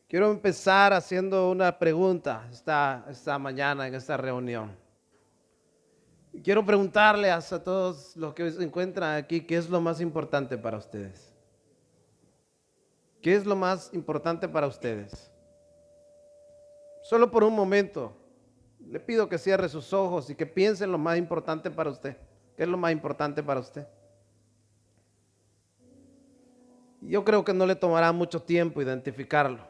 Quiero empezar haciendo una pregunta esta mañana en esta reunión. Quiero preguntarle a todos los que se encuentran aquí, ¿qué es lo más importante para ustedes? ¿Qué es lo más importante para ustedes? Solo por un momento, le pido que cierre sus ojos y que piense en lo más importante para usted. ¿Qué es lo más importante para usted? Yo creo que no le tomará mucho tiempo identificarlo.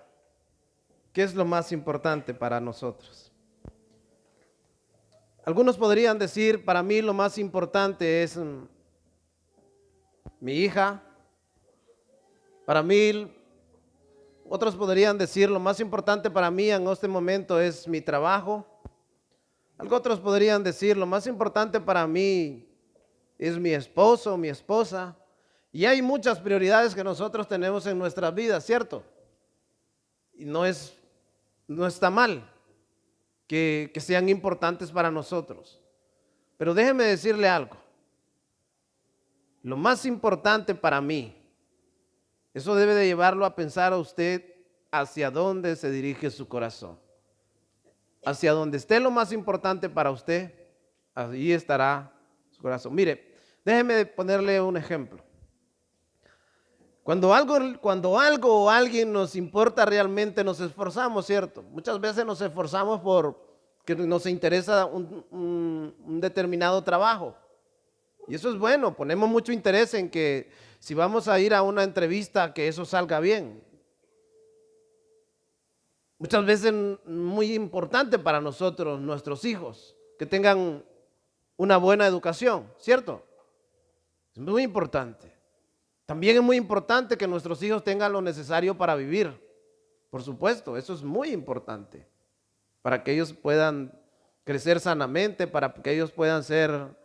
¿Qué es lo más importante para nosotros? Algunos podrían decir, para mí lo más importante es mi hija. Para mí, otros podrían decir, lo más importante para mí en este momento es mi trabajo. Otros podrían decir, lo más importante para mí es mi esposo, mi esposa. Y hay muchas prioridades que nosotros tenemos en nuestras vidas, ¿cierto? Y no está mal que sean importantes para nosotros. Pero déjeme decirle algo. Lo más importante para mí, eso debe de llevarlo a pensar a usted hacia dónde se dirige su corazón. Hacia donde esté lo más importante para usted, allí estará su corazón. Mire, déjeme ponerle un ejemplo. Cuando algo o alguien nos importa realmente, nos esforzamos, ¿cierto? Muchas veces nos esforzamos porque nos interesa un determinado trabajo. Y eso es bueno, ponemos mucho interés en que si vamos a ir a una entrevista, que eso salga bien. Muchas veces muy importante para nosotros, nuestros hijos, que tengan una buena educación, ¿cierto? Es muy importante. También es muy importante que nuestros hijos tengan lo necesario para vivir. Por supuesto, eso es muy importante. Para que ellos puedan crecer sanamente, para que ellos puedan ser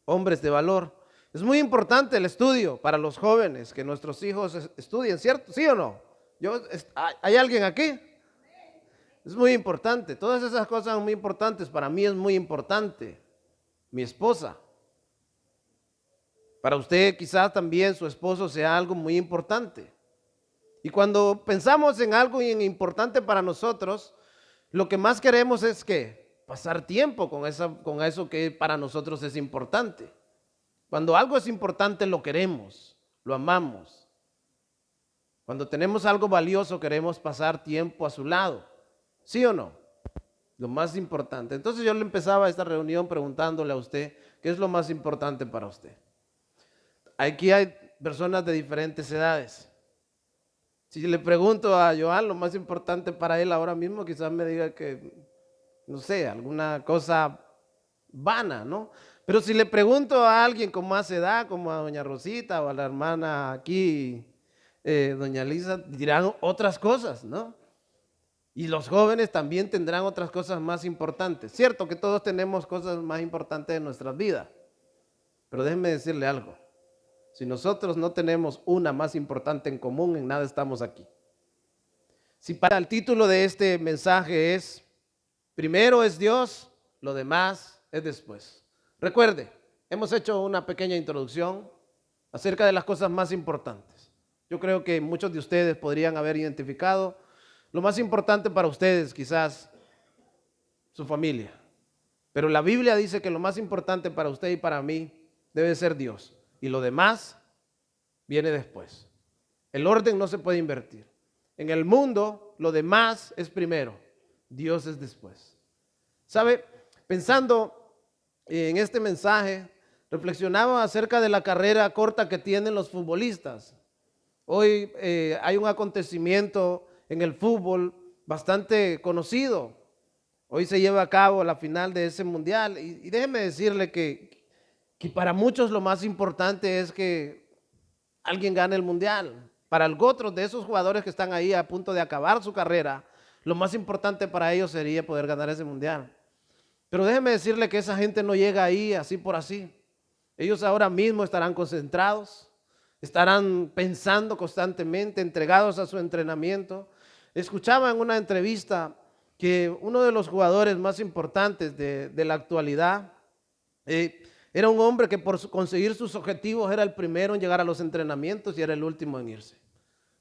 hombres de valor. Es muy importante el estudio para los jóvenes, que nuestros hijos estudien, ¿cierto? ¿Sí o no? ¿Hay alguien aquí? Es muy importante. Todas esas cosas son muy importantes. Para mí es muy importante. Mi esposa. Para usted quizás también su esposo sea algo muy importante. Y cuando pensamos en algo importante para nosotros, lo que más queremos es que pasar tiempo con eso que para nosotros es importante. Cuando algo es importante lo queremos, lo amamos. Cuando tenemos algo valioso queremos pasar tiempo a su lado. ¿Sí o no? Lo más importante. Entonces yo le empezaba esta reunión preguntándole a usted, ¿qué es lo más importante para usted? Aquí hay personas de diferentes edades. Si le pregunto a Joan lo más importante para él ahora mismo, quizás me diga que, no sé, alguna cosa vana, ¿no? Pero si le pregunto a alguien con más edad, como a doña Rosita o a la hermana aquí, doña Lisa, dirán otras cosas, ¿no? Y los jóvenes también tendrán otras cosas más importantes. Cierto que todos tenemos cosas más importantes en nuestras vidas, pero déjenme decirle algo. Si nosotros no tenemos una más importante en común, en nada estamos aquí. Si para el título de este mensaje es, primero es Dios, lo demás es después. Recuerde, hemos hecho una pequeña introducción acerca de las cosas más importantes. Yo creo que muchos de ustedes podrían haber identificado lo más importante para ustedes, quizás su familia. Pero la Biblia dice que lo más importante para usted y para mí debe ser Dios. Y lo demás viene después. El orden no se puede invertir. En el mundo, lo demás es primero. Dios es después. ¿Sabe? Pensando en este mensaje, reflexionaba acerca de la carrera corta que tienen los futbolistas. Hoy hay un acontecimiento en el fútbol bastante conocido. Hoy se lleva a cabo la final de ese mundial y déjeme decirle que para muchos lo más importante es que alguien gane el mundial. Para otros de esos jugadores que están ahí a punto de acabar su carrera, lo más importante para ellos sería poder ganar ese mundial. Pero déjeme decirle que esa gente no llega ahí así por así. Ellos ahora mismo estarán concentrados, estarán pensando constantemente, entregados a su entrenamiento. Escuchaba en una entrevista que uno de los jugadores más importantes de la actualidad era un hombre que por conseguir sus objetivos era el primero en llegar a los entrenamientos y era el último en irse.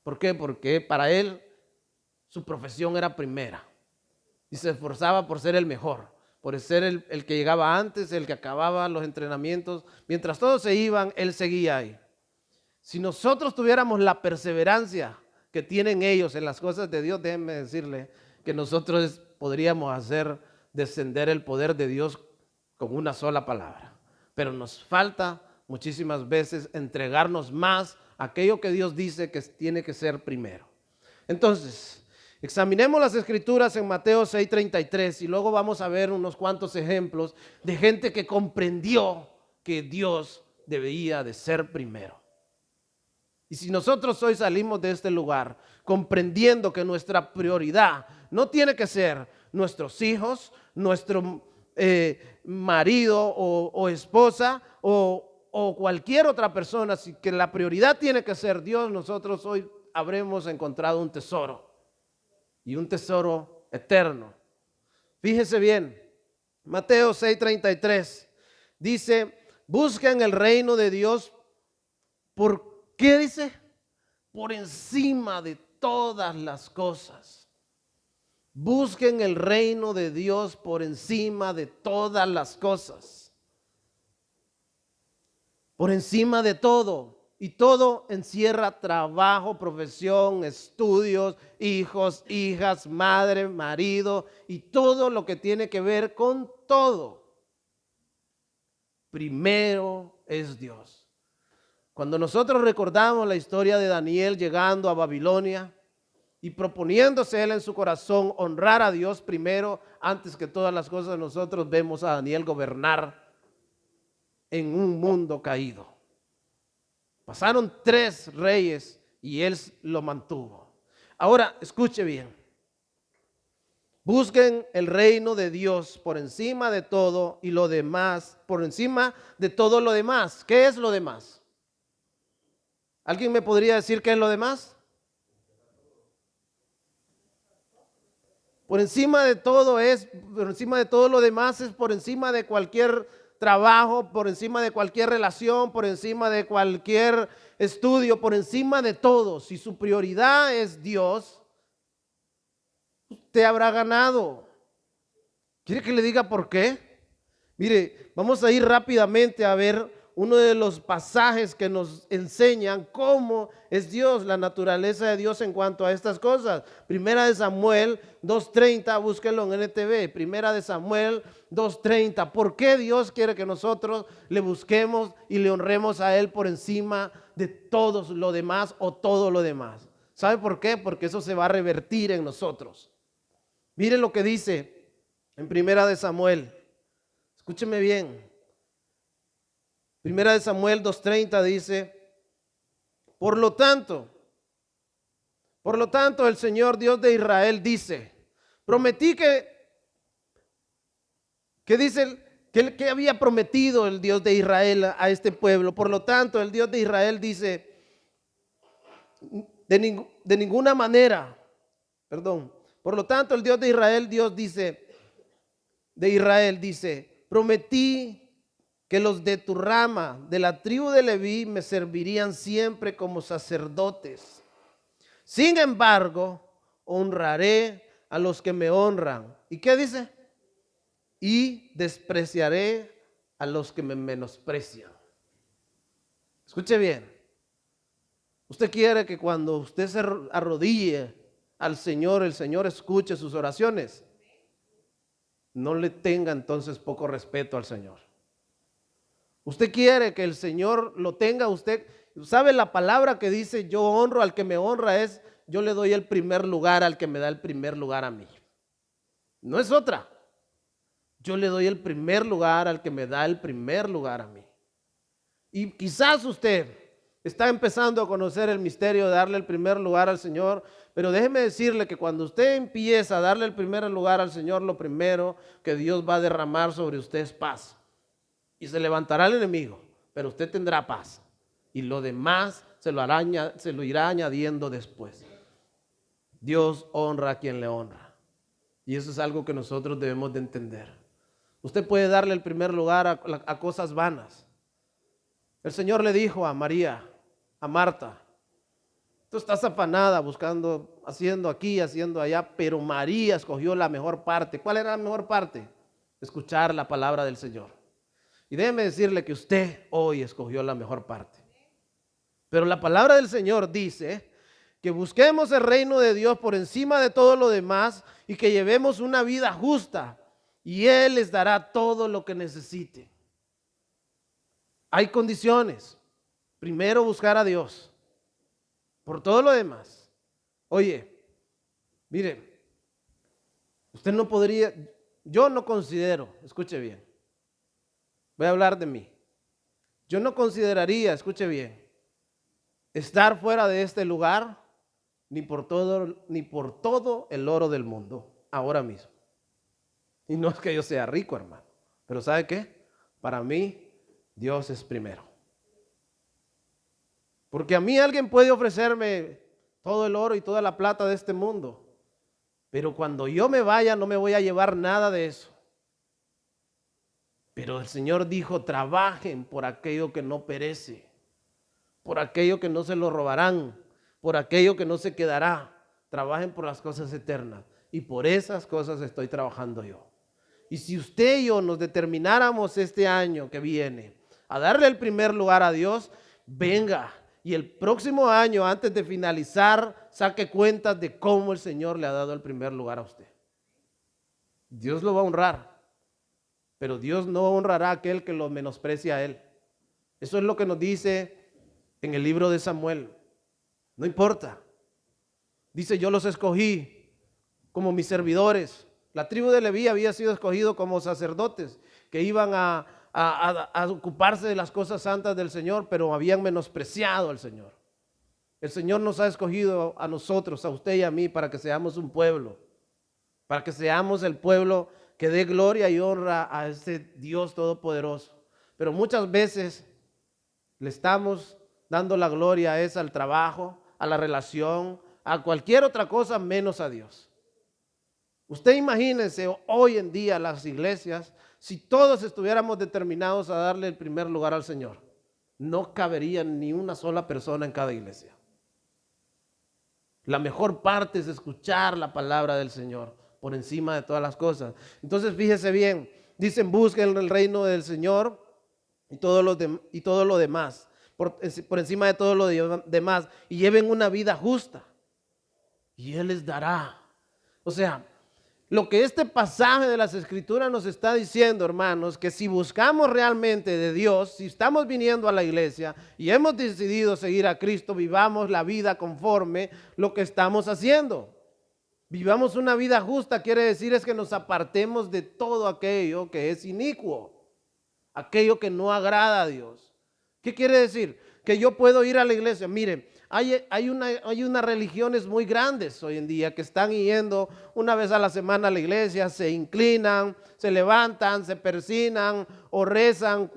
¿Por qué? Porque para él su profesión era primera y se esforzaba por ser el mejor, por ser el que llegaba antes, el que acababa los entrenamientos. Mientras todos se iban, él seguía ahí. Si nosotros tuviéramos la perseverancia que tienen ellos en las cosas de Dios, déjenme decirle que nosotros podríamos hacer descender el poder de Dios con una sola palabra. Pero nos falta muchísimas veces entregarnos más a aquello que Dios dice que tiene que ser primero. Entonces, examinemos las escrituras en Mateo 6:33 y luego vamos a ver unos cuantos ejemplos de gente que comprendió que Dios debía de ser primero. Y si nosotros hoy salimos de este lugar comprendiendo que nuestra prioridad no tiene que ser nuestros hijos, nuestro marido o esposa o cualquier otra persona, si que la prioridad tiene que ser Dios, nosotros hoy habremos encontrado un tesoro y un tesoro eterno. Fíjese bien, Mateo 6:33 dice, busquen el reino de Dios. ¿Por qué dice? Por encima de todas las cosas. Busquen el reino de Dios por encima de todas las cosas. Por encima de todo. Y todo encierra trabajo, profesión, estudios, hijos, hijas, madre, marido y todo lo que tiene que ver con todo. Primero es Dios. Cuando nosotros recordamos la historia de Daniel llegando a Babilonia y proponiéndose él en su corazón honrar a Dios primero, antes que todas las cosas, nosotros vemos a Daniel gobernar en un mundo caído. Pasaron 3 reyes y él lo mantuvo. Ahora, escuche bien. Busquen el reino de Dios por encima de todo y lo demás, por encima de todo lo demás. ¿Qué es lo demás? ¿Alguien me podría decir qué es lo demás? Por encima de todo por encima de todo lo demás es por encima de cualquier trabajo, por encima de cualquier relación, por encima de cualquier estudio, por encima de todo. Si su prioridad es Dios, usted habrá ganado. ¿Quiere que le diga por qué? Mire, vamos a ir rápidamente a ver uno de los pasajes que nos enseñan cómo es Dios, la naturaleza de Dios en cuanto a estas cosas. Primera de Samuel 2:30, búsquelo en NTV. Primera de Samuel 2:30. ¿Por qué Dios quiere que nosotros le busquemos y le honremos a Él por encima de todo lo demás o todo lo demás? ¿Sabe por qué? Porque eso se va a revertir en nosotros. Miren lo que dice en Primera de Samuel. Escúcheme bien. Primera de Samuel 2:30 dice, por lo tanto, el Señor Dios de Israel dice, prometí que dice, que había prometido el Dios de Israel a este pueblo. Por lo tanto, el Dios de Israel dice, de ninguna manera, por lo tanto, el Dios de Israel, dice, prometí que los de tu rama, de la tribu de Leví, me servirían siempre como sacerdotes. Sin embargo, honraré a los que me honran. ¿Y qué dice? Y despreciaré a los que me menosprecian. Escuche bien. Usted quiere que cuando usted se arrodille al Señor, el Señor escuche sus oraciones. No le tenga entonces poco respeto al Señor. Usted quiere que el Señor lo tenga usted. ¿Sabe la palabra que dice yo honro al que me honra? Es yo le doy el primer lugar al que me da el primer lugar a mí. No es otra. Yo le doy el primer lugar al que me da el primer lugar a mí. Y quizás usted está empezando a conocer el misterio de darle el primer lugar al Señor, pero déjeme decirle que cuando usted empieza a darle el primer lugar al Señor, lo primero que Dios va a derramar sobre usted es paz. Y se levantará el enemigo, pero usted tendrá paz. Y lo demás se lo irá añadiendo después. Dios honra a quien le honra. Y eso es algo que nosotros debemos de entender. Usted puede darle el primer lugar a cosas vanas. El Señor le dijo a María, a Marta, Tú estás afanada buscando, haciendo aquí, haciendo allá, pero María escogió la mejor parte. ¿Cuál era la mejor parte? Escuchar la palabra del Señor. Y déjeme decirle que usted hoy escogió la mejor parte. Pero la palabra del Señor dice que busquemos el reino de Dios por encima de todo lo demás y que llevemos una vida justa y Él les dará todo lo que necesite. Hay condiciones. Primero buscar a Dios. Por todo lo demás. Oye, mire, usted no podría, yo no considero, escuche bien, voy a hablar de mí. Yo no consideraría, escuche bien, estar fuera de este lugar ni por todo el oro del mundo, ahora mismo. Y no es que yo sea rico, hermano, pero ¿sabe qué? Para mí, Dios es primero. Porque a mí alguien puede ofrecerme todo el oro y toda la plata de este mundo, pero cuando yo me vaya no me voy a llevar nada de eso. Pero el Señor dijo, trabajen por aquello que no perece, por aquello que no se lo robarán, por aquello que no se quedará. Trabajen por las cosas eternas y por esas cosas estoy trabajando yo. Y si usted y yo nos determináramos este año que viene a darle el primer lugar a Dios, venga. Y el próximo año, antes de finalizar, saque cuentas de cómo el Señor le ha dado el primer lugar a usted. Dios lo va a honrar, pero Dios no honrará a aquel que lo menosprecia a Él. Eso es lo que nos dice en el libro de Samuel. No importa. Dice, yo los escogí como mis servidores. La tribu de Leví había sido escogido como sacerdotes que iban a ocuparse de las cosas santas del Señor, pero habían menospreciado al Señor. El Señor nos ha escogido a nosotros, a usted y a mí, para que seamos un pueblo, para que seamos el pueblo que dé gloria y honra a ese Dios todopoderoso. Pero muchas veces le estamos dando la gloria esa al trabajo, a la relación, a cualquier otra cosa menos a Dios. Usted imagínense hoy en día las iglesias, si todos estuviéramos determinados a darle el primer lugar al Señor, no cabería ni una sola persona en cada iglesia. La mejor parte es escuchar la palabra del Señor por encima de todas las cosas. Entonces fíjese bien, dicen busquen el reino del Señor y todo lo demás, por encima de todo lo demás, y lleven una vida justa y Él les dará. O sea, lo que este pasaje de las Escrituras nos está diciendo, hermanos, que si buscamos realmente de Dios, si estamos viniendo a la iglesia y hemos decidido seguir a Cristo, vivamos la vida conforme lo que estamos haciendo. Vivamos una vida justa, quiere decir es que nos apartemos de todo aquello que es inicuo, aquello que no agrada a Dios. ¿Qué quiere decir? Que yo puedo ir a la iglesia. Miren, hay unas religiones muy grandes hoy en día que están yendo una vez a la semana a la iglesia, se inclinan, se levantan, se persignan o rezan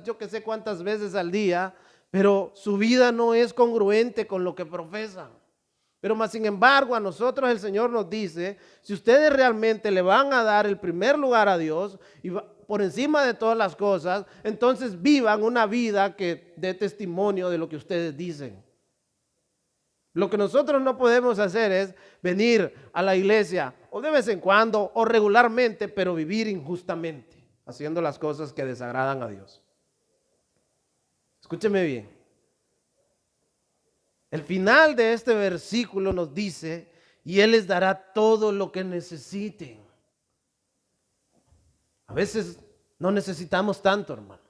yo que sé cuántas veces al día, pero su vida no es congruente con lo que profesan. Pero más sin embargo a nosotros el Señor nos dice, si ustedes realmente le van a dar el primer lugar a Dios y por encima de todas las cosas, entonces vivan una vida que dé testimonio de lo que ustedes dicen. Lo que nosotros no podemos hacer es venir a la iglesia o de vez en cuando o regularmente, pero vivir injustamente, haciendo las cosas que desagradan a Dios. Escúcheme bien. El final de este versículo nos dice, y Él les dará todo lo que necesiten. A veces no necesitamos tanto, hermano.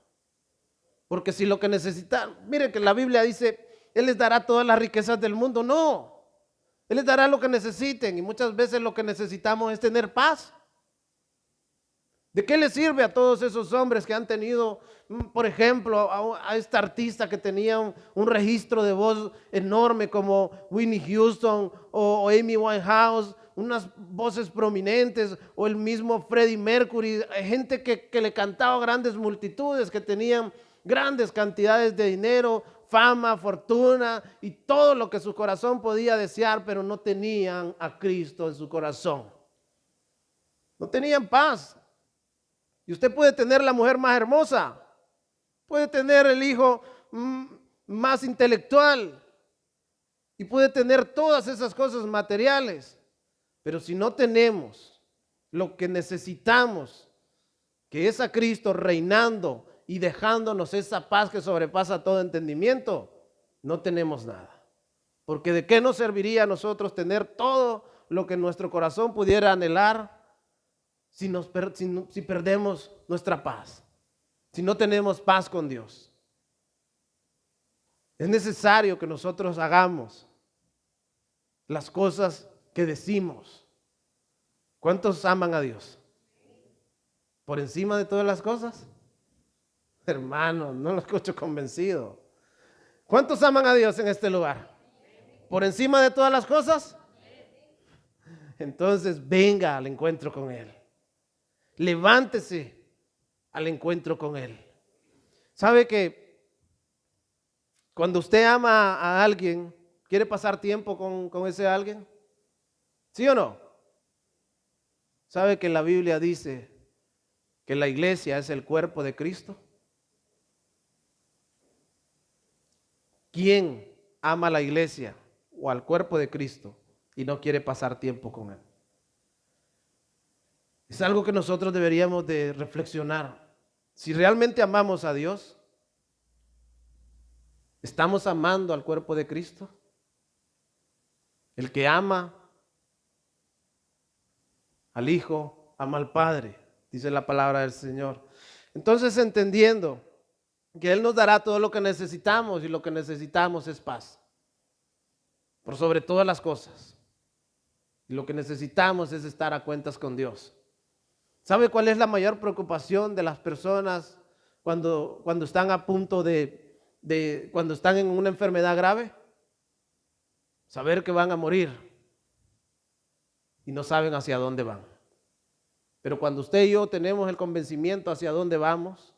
Porque si lo que necesitan, mire que la Biblia dice, Él les dará todas las riquezas del mundo. No, Él les dará lo que necesiten y muchas veces lo que necesitamos es tener paz. ¿De qué le sirve a todos esos hombres que han tenido, por ejemplo, a esta artista que tenía un registro de voz enorme como Whitney Houston o Amy Winehouse, unas voces prominentes, o el mismo Freddie Mercury, gente que le cantaba a grandes multitudes, que tenían grandes cantidades de dinero, fama, fortuna y todo lo que su corazón podía desear, pero no tenían a Cristo en su corazón. No tenían paz. Y usted puede tener la mujer más hermosa, puede tener el hijo más intelectual, y puede tener todas esas cosas materiales, pero si no tenemos lo que necesitamos, que es a Cristo reinando y dejándonos esa paz que sobrepasa todo entendimiento, no tenemos nada. Porque ¿de qué nos serviría a nosotros tener todo lo que nuestro corazón pudiera anhelar si perdemos nuestra paz? Si no tenemos paz con Dios. Es necesario que nosotros hagamos las cosas que decimos. ¿Cuántos aman a Dios? ¿Por encima de todas las cosas? Hermano, no lo escucho convencido. ¿Cuántos aman a Dios en este lugar? ¿Por encima de todas las cosas? Entonces venga al encuentro con Él. Levántese al encuentro con Él. ¿Sabe que cuando usted ama a alguien, quiere pasar tiempo con ese alguien? ¿Sí o no? ¿Sabe que la Biblia dice que la iglesia es el cuerpo de Cristo? ¿Quién ama a la iglesia o al cuerpo de Cristo y no quiere pasar tiempo con Él? Es algo que nosotros deberíamos de reflexionar. Si realmente amamos a Dios, ¿estamos amando al cuerpo de Cristo? El que ama al Hijo, ama al Padre, dice la palabra del Señor. Entonces, entendiendo que Él nos dará todo lo que necesitamos y lo que necesitamos es paz, por sobre todas las cosas. Y lo que necesitamos es estar a cuentas con Dios. ¿Sabe cuál es la mayor preocupación de las personas cuando están a punto cuando están en una enfermedad grave? Saber que van a morir y no saben hacia dónde van. Pero cuando usted y yo tenemos el convencimiento hacia dónde vamos,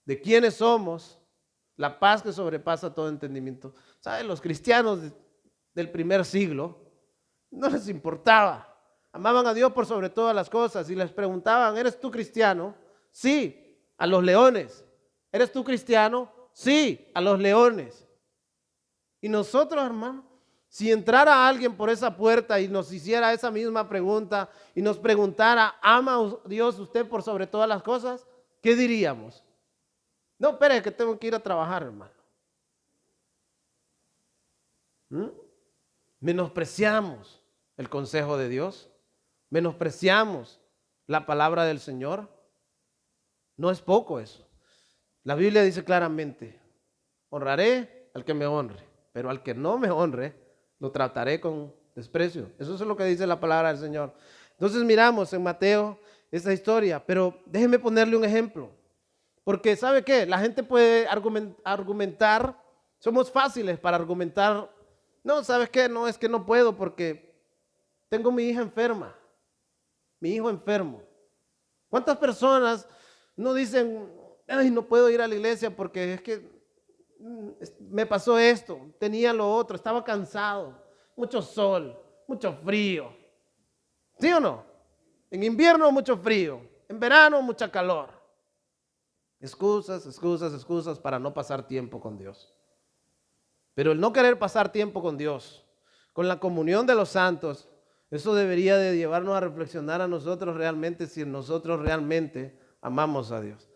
de quiénes somos, la paz que sobrepasa todo entendimiento. ¿Saben? Los cristianos del primer siglo no les importaba. Amaban a Dios por sobre todas las cosas y les preguntaban, ¿eres tú cristiano? Sí, a los leones. ¿Eres tú cristiano? Sí, a los leones. Y nosotros, hermano, si entrara alguien por esa puerta y nos hiciera esa misma pregunta y nos preguntara, ¿ama a Dios usted por sobre todas las cosas? ¿Qué diríamos? No, espere, que tengo que ir a trabajar, hermano. Menospreciamos el consejo de Dios. Menospreciamos la palabra del Señor. No es poco eso. La Biblia dice claramente, honraré al que me honre, pero al que no me honre, lo trataré con desprecio. Eso es lo que dice la palabra del Señor. Entonces miramos en Mateo esta historia, pero déjeme ponerle un ejemplo. Porque ¿sabe qué? La gente puede argumentar, somos fáciles para argumentar. No, ¿sabes qué? No, es que no puedo porque tengo mi hija enferma, mi hijo enfermo. ¿Cuántas personas no dicen, ay, no puedo ir a la iglesia porque es que me pasó esto, tenía lo otro, estaba cansado, mucho sol, mucho frío? ¿Sí o no? En invierno mucho frío, en verano mucha calor. Excusas, excusas, excusas para no pasar tiempo con Dios. Pero el no querer pasar tiempo con Dios, con la comunión de los santos, eso debería de llevarnos a reflexionar a nosotros realmente si nosotros realmente amamos a Dios.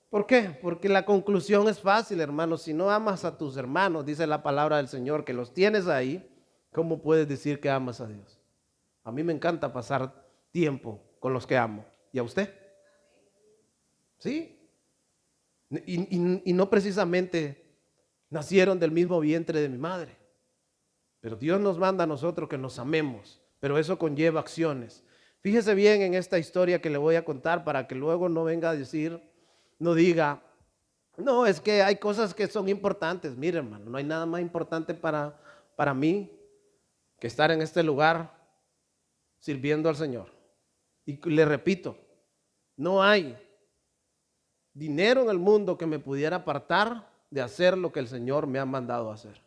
¿Por qué? Porque la conclusión es fácil, hermano. Si no amas a tus hermanos, dice la palabra del Señor, que los tienes ahí, ¿cómo puedes decir que amas a Dios? A mí me encanta pasar tiempo con los que amo. ¿Y a usted? ¿Sí? Y no precisamente nacieron del mismo vientre de mi madre. Pero Dios nos manda a nosotros que nos amemos, pero eso conlleva acciones. Fíjese bien en esta historia que le voy a contar para que luego no venga a decir, no diga, no, es que hay cosas que son importantes. Mire, hermano, no hay nada más importante para mí que estar en este lugar sirviendo al Señor. Y le repito, no hay dinero en el mundo que me pudiera apartar de hacer lo que el Señor me ha mandado a hacer.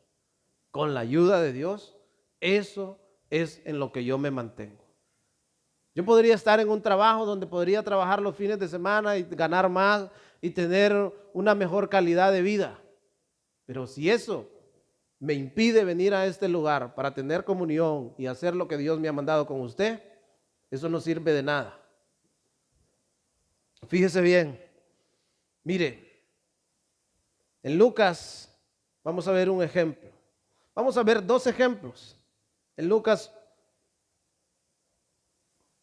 Con la ayuda de Dios, eso es en lo que yo me mantengo. Yo podría estar en un trabajo donde podría trabajar los fines de semana y ganar más y tener una mejor calidad de vida. Pero si eso me impide venir a este lugar para tener comunión y hacer lo que Dios me ha mandado con usted, eso no sirve de nada. Fíjese bien, mire, en Lucas vamos a ver un ejemplo. Vamos a ver dos ejemplos. En Lucas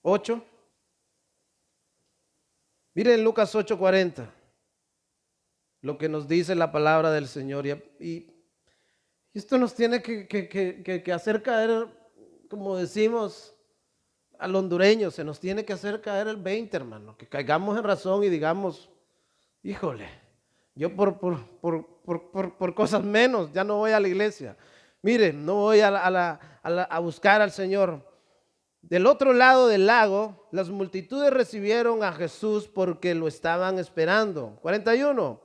8, mire en Lucas 8:40, lo que nos dice la palabra del Señor. Y esto nos tiene que hacer caer, como decimos al hondureño, se nos tiene que hacer caer el 20, hermano. Que caigamos en razón y digamos, híjole, yo por cosas menos ya no voy a la iglesia. Mire, no voy a buscar al Señor. Del otro lado del lago, las multitudes recibieron a Jesús porque lo estaban esperando. 41.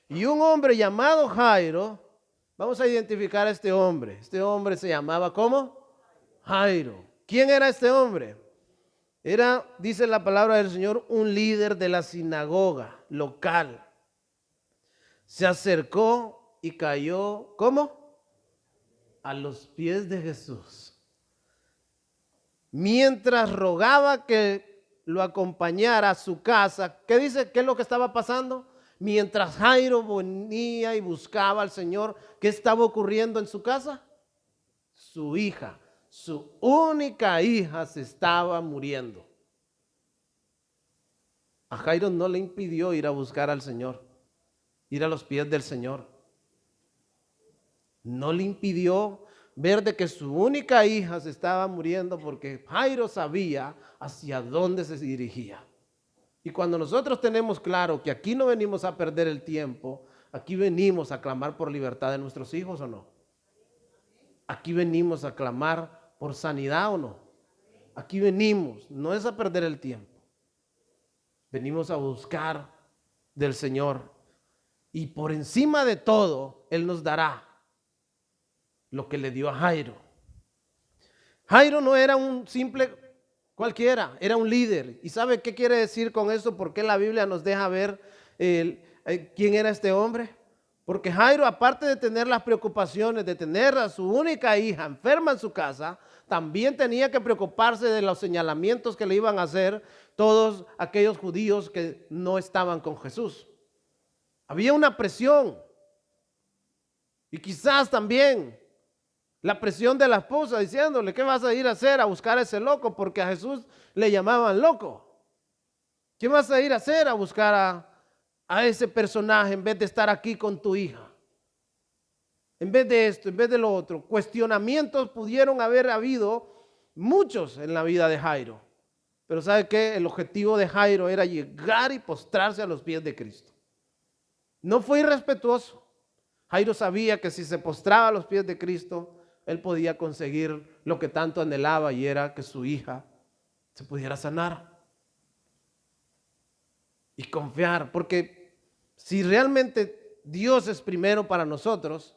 Y un hombre llamado Jairo, vamos a identificar a este hombre. Este hombre se llamaba ¿cómo? Jairo. ¿Quién era este hombre? Era, dice la palabra del Señor, un líder de la sinagoga local. Se acercó y cayó, ¿cómo? A los pies de Jesús. Mientras rogaba que lo acompañara a su casa. ¿Qué dice? ¿Qué es lo que estaba pasando? Mientras Jairo venía y buscaba al Señor, ¿qué estaba ocurriendo en su casa? Su hija, su única hija, se estaba muriendo. A Jairo no le impidió ir a buscar al Señor, ir a los pies del Señor. No le impidió ver de que su única hija se estaba muriendo, porque Jairo sabía hacia dónde se dirigía. Y cuando nosotros tenemos claro que aquí no venimos a perder el tiempo, aquí venimos a clamar por libertad de nuestros hijos, ¿o no? Aquí venimos a clamar por sanidad, ¿o no? Aquí venimos, no es a perder el tiempo. Venimos a buscar del Señor. Y por encima de todo, Él nos dará lo que le dio a Jairo. Jairo no era un simple cualquiera, era un líder. ¿Y sabe qué quiere decir con eso? ¿Por qué la Biblia nos deja ver quién era este hombre? Porque Jairo, aparte de tener las preocupaciones de tener a su única hija enferma en su casa, también tenía que preocuparse de los señalamientos que le iban a hacer todos aquellos judíos que no estaban con Jesús. Había una presión. Y quizás también la presión de la esposa diciéndole, ¿qué vas a ir a hacer? A buscar a ese loco, porque a Jesús le llamaban loco. ¿Qué vas a ir a hacer? A buscar a ese personaje en vez de estar aquí con tu hija. En vez de esto, en vez de lo otro. Cuestionamientos pudieron haber habido muchos en la vida de Jairo. Pero ¿sabe qué? El objetivo de Jairo era llegar y postrarse a los pies de Cristo. No fue irrespetuoso. Jairo sabía que si se postraba a los pies de Cristo, él podía conseguir lo que tanto anhelaba, y era que su hija se pudiera sanar. Y confiar, porque si realmente Dios es primero para nosotros,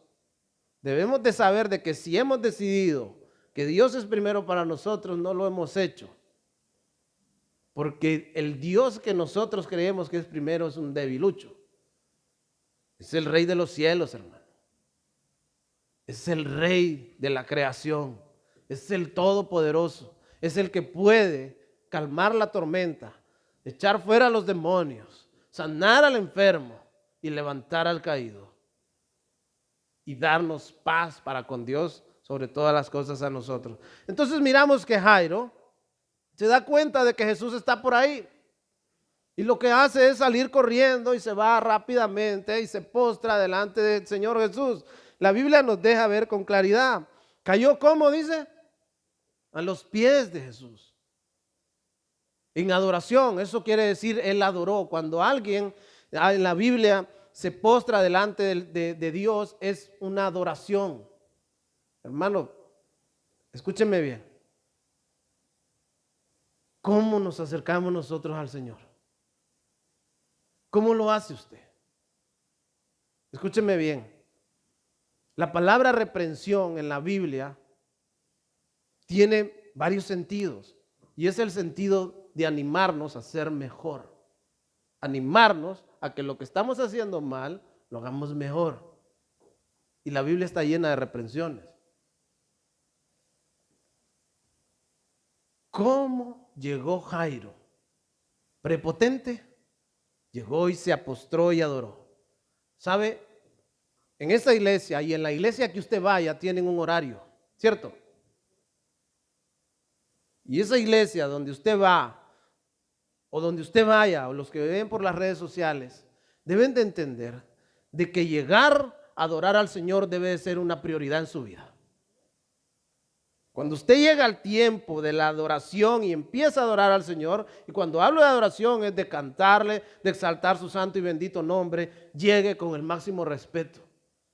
debemos de saber de que si hemos decidido que Dios es primero para nosotros, no lo hemos hecho. Porque el Dios que nosotros creemos que es primero es un debilucho. Es el Rey de los cielos, hermano. Es el Rey de la creación. Es el Todopoderoso. Es el que puede calmar la tormenta, echar fuera a los demonios, sanar al enfermo y levantar al caído. Y darnos paz para con Dios sobre todas las cosas a nosotros. Entonces miramos que Jairo se da cuenta de que Jesús está por ahí. Y lo que hace es salir corriendo y se va rápidamente y se postra delante del Señor Jesús. La Biblia nos deja ver con claridad. ¿Cayó cómo dice? A los pies de Jesús. En adoración, eso quiere decir él adoró. Cuando alguien en la Biblia se postra delante de Dios, es una adoración. Hermano, escúcheme bien. ¿Cómo nos acercamos nosotros al Señor? ¿Cómo lo hace usted? Escúcheme bien. La palabra reprensión en la Biblia tiene varios sentidos, y es el sentido de animarnos a ser mejor. Animarnos a que lo que estamos haciendo mal lo hagamos mejor. Y la Biblia está llena de reprensiones. ¿Cómo llegó Jairo? Prepotente. Llegó y se postró y adoró. ¿Sabe? En esta iglesia y en la iglesia que usted vaya tienen un horario, ¿cierto? Y esa iglesia donde usted va, o donde usted vaya, o los que ven por las redes sociales, deben de entender de que llegar a adorar al Señor debe de ser una prioridad en su vida. Cuando usted llega al tiempo de la adoración y empieza a adorar al Señor, y cuando hablo de adoración es de cantarle, de exaltar su santo y bendito nombre, llegue con el máximo respeto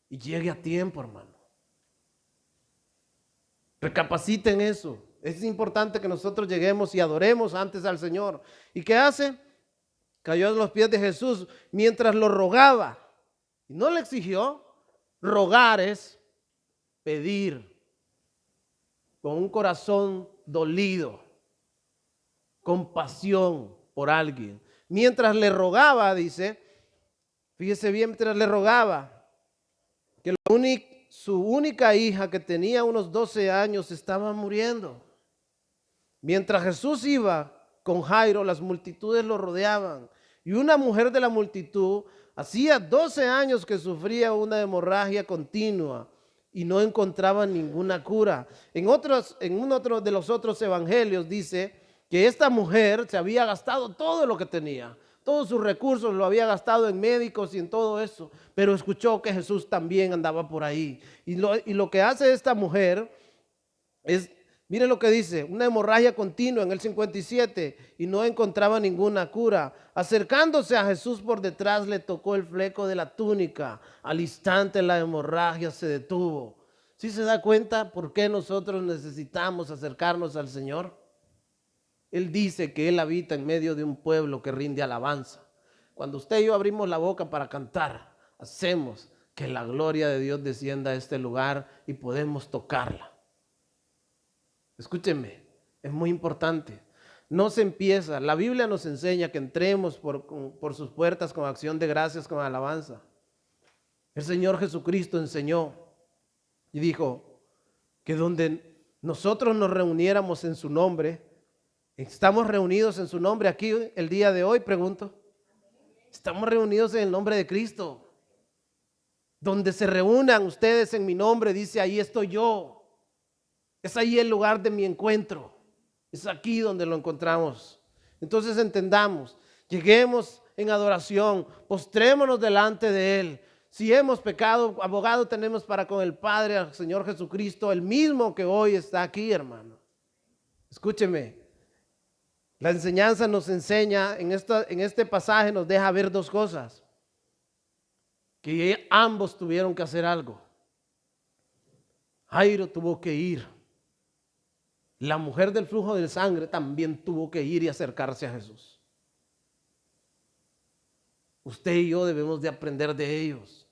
y llegue a tiempo, hermano. Recapacite en eso. Es importante que nosotros lleguemos y adoremos antes al Señor. ¿Y qué hace? Cayó a los pies de Jesús mientras lo rogaba. Y no le exigió. Rogar es pedir con un corazón dolido, compasión por alguien. Mientras le rogaba, dice, fíjese bien, mientras le rogaba, que su única hija que tenía unos 12 años estaba muriendo. Mientras Jesús iba con Jairo, las multitudes lo rodeaban. Y una mujer de la multitud hacía 12 años que sufría una hemorragia continua y no encontraba ninguna cura. En otro de los otros evangelios dice que esta mujer se había gastado todo lo que tenía. Todos sus recursos lo había gastado en médicos y en todo eso. Pero escuchó que Jesús también andaba por ahí. Y lo que hace esta mujer es... Miren lo que dice, una hemorragia continua en el 57 y no encontraba ninguna cura. Acercándose a Jesús por detrás le tocó el fleco de la túnica. Al instante la hemorragia se detuvo. ¿Sí se da cuenta por qué nosotros necesitamos acercarnos al Señor? Él dice que Él habita en medio de un pueblo que rinde alabanza. Cuando usted y yo abrimos la boca para cantar, hacemos que la gloria de Dios descienda a este lugar y podemos tocarla. Escúcheme, es muy importante. No se empieza, la Biblia nos enseña que entremos por sus puertas con acción de gracias, con alabanza. El Señor Jesucristo enseñó y dijo que donde nosotros nos reuniéramos en su nombre, estamos reunidos en su nombre aquí el día de hoy, pregunto. Estamos reunidos en el nombre de Cristo. Donde se reúnan ustedes en mi nombre, dice, ahí estoy yo. Es ahí el lugar de mi encuentro. Es aquí donde lo encontramos. Entonces entendamos, lleguemos en adoración, postrémonos delante de Él. Si hemos pecado, abogado tenemos para con el Padre, al Señor Jesucristo, el mismo que hoy está aquí, hermano. Escúcheme, la enseñanza nos enseña, en este pasaje nos deja ver dos cosas. Que ambos tuvieron que hacer algo. Jairo tuvo que ir. La mujer del flujo de sangre también tuvo que ir y acercarse a Jesús. Usted y yo debemos de aprender de ellos.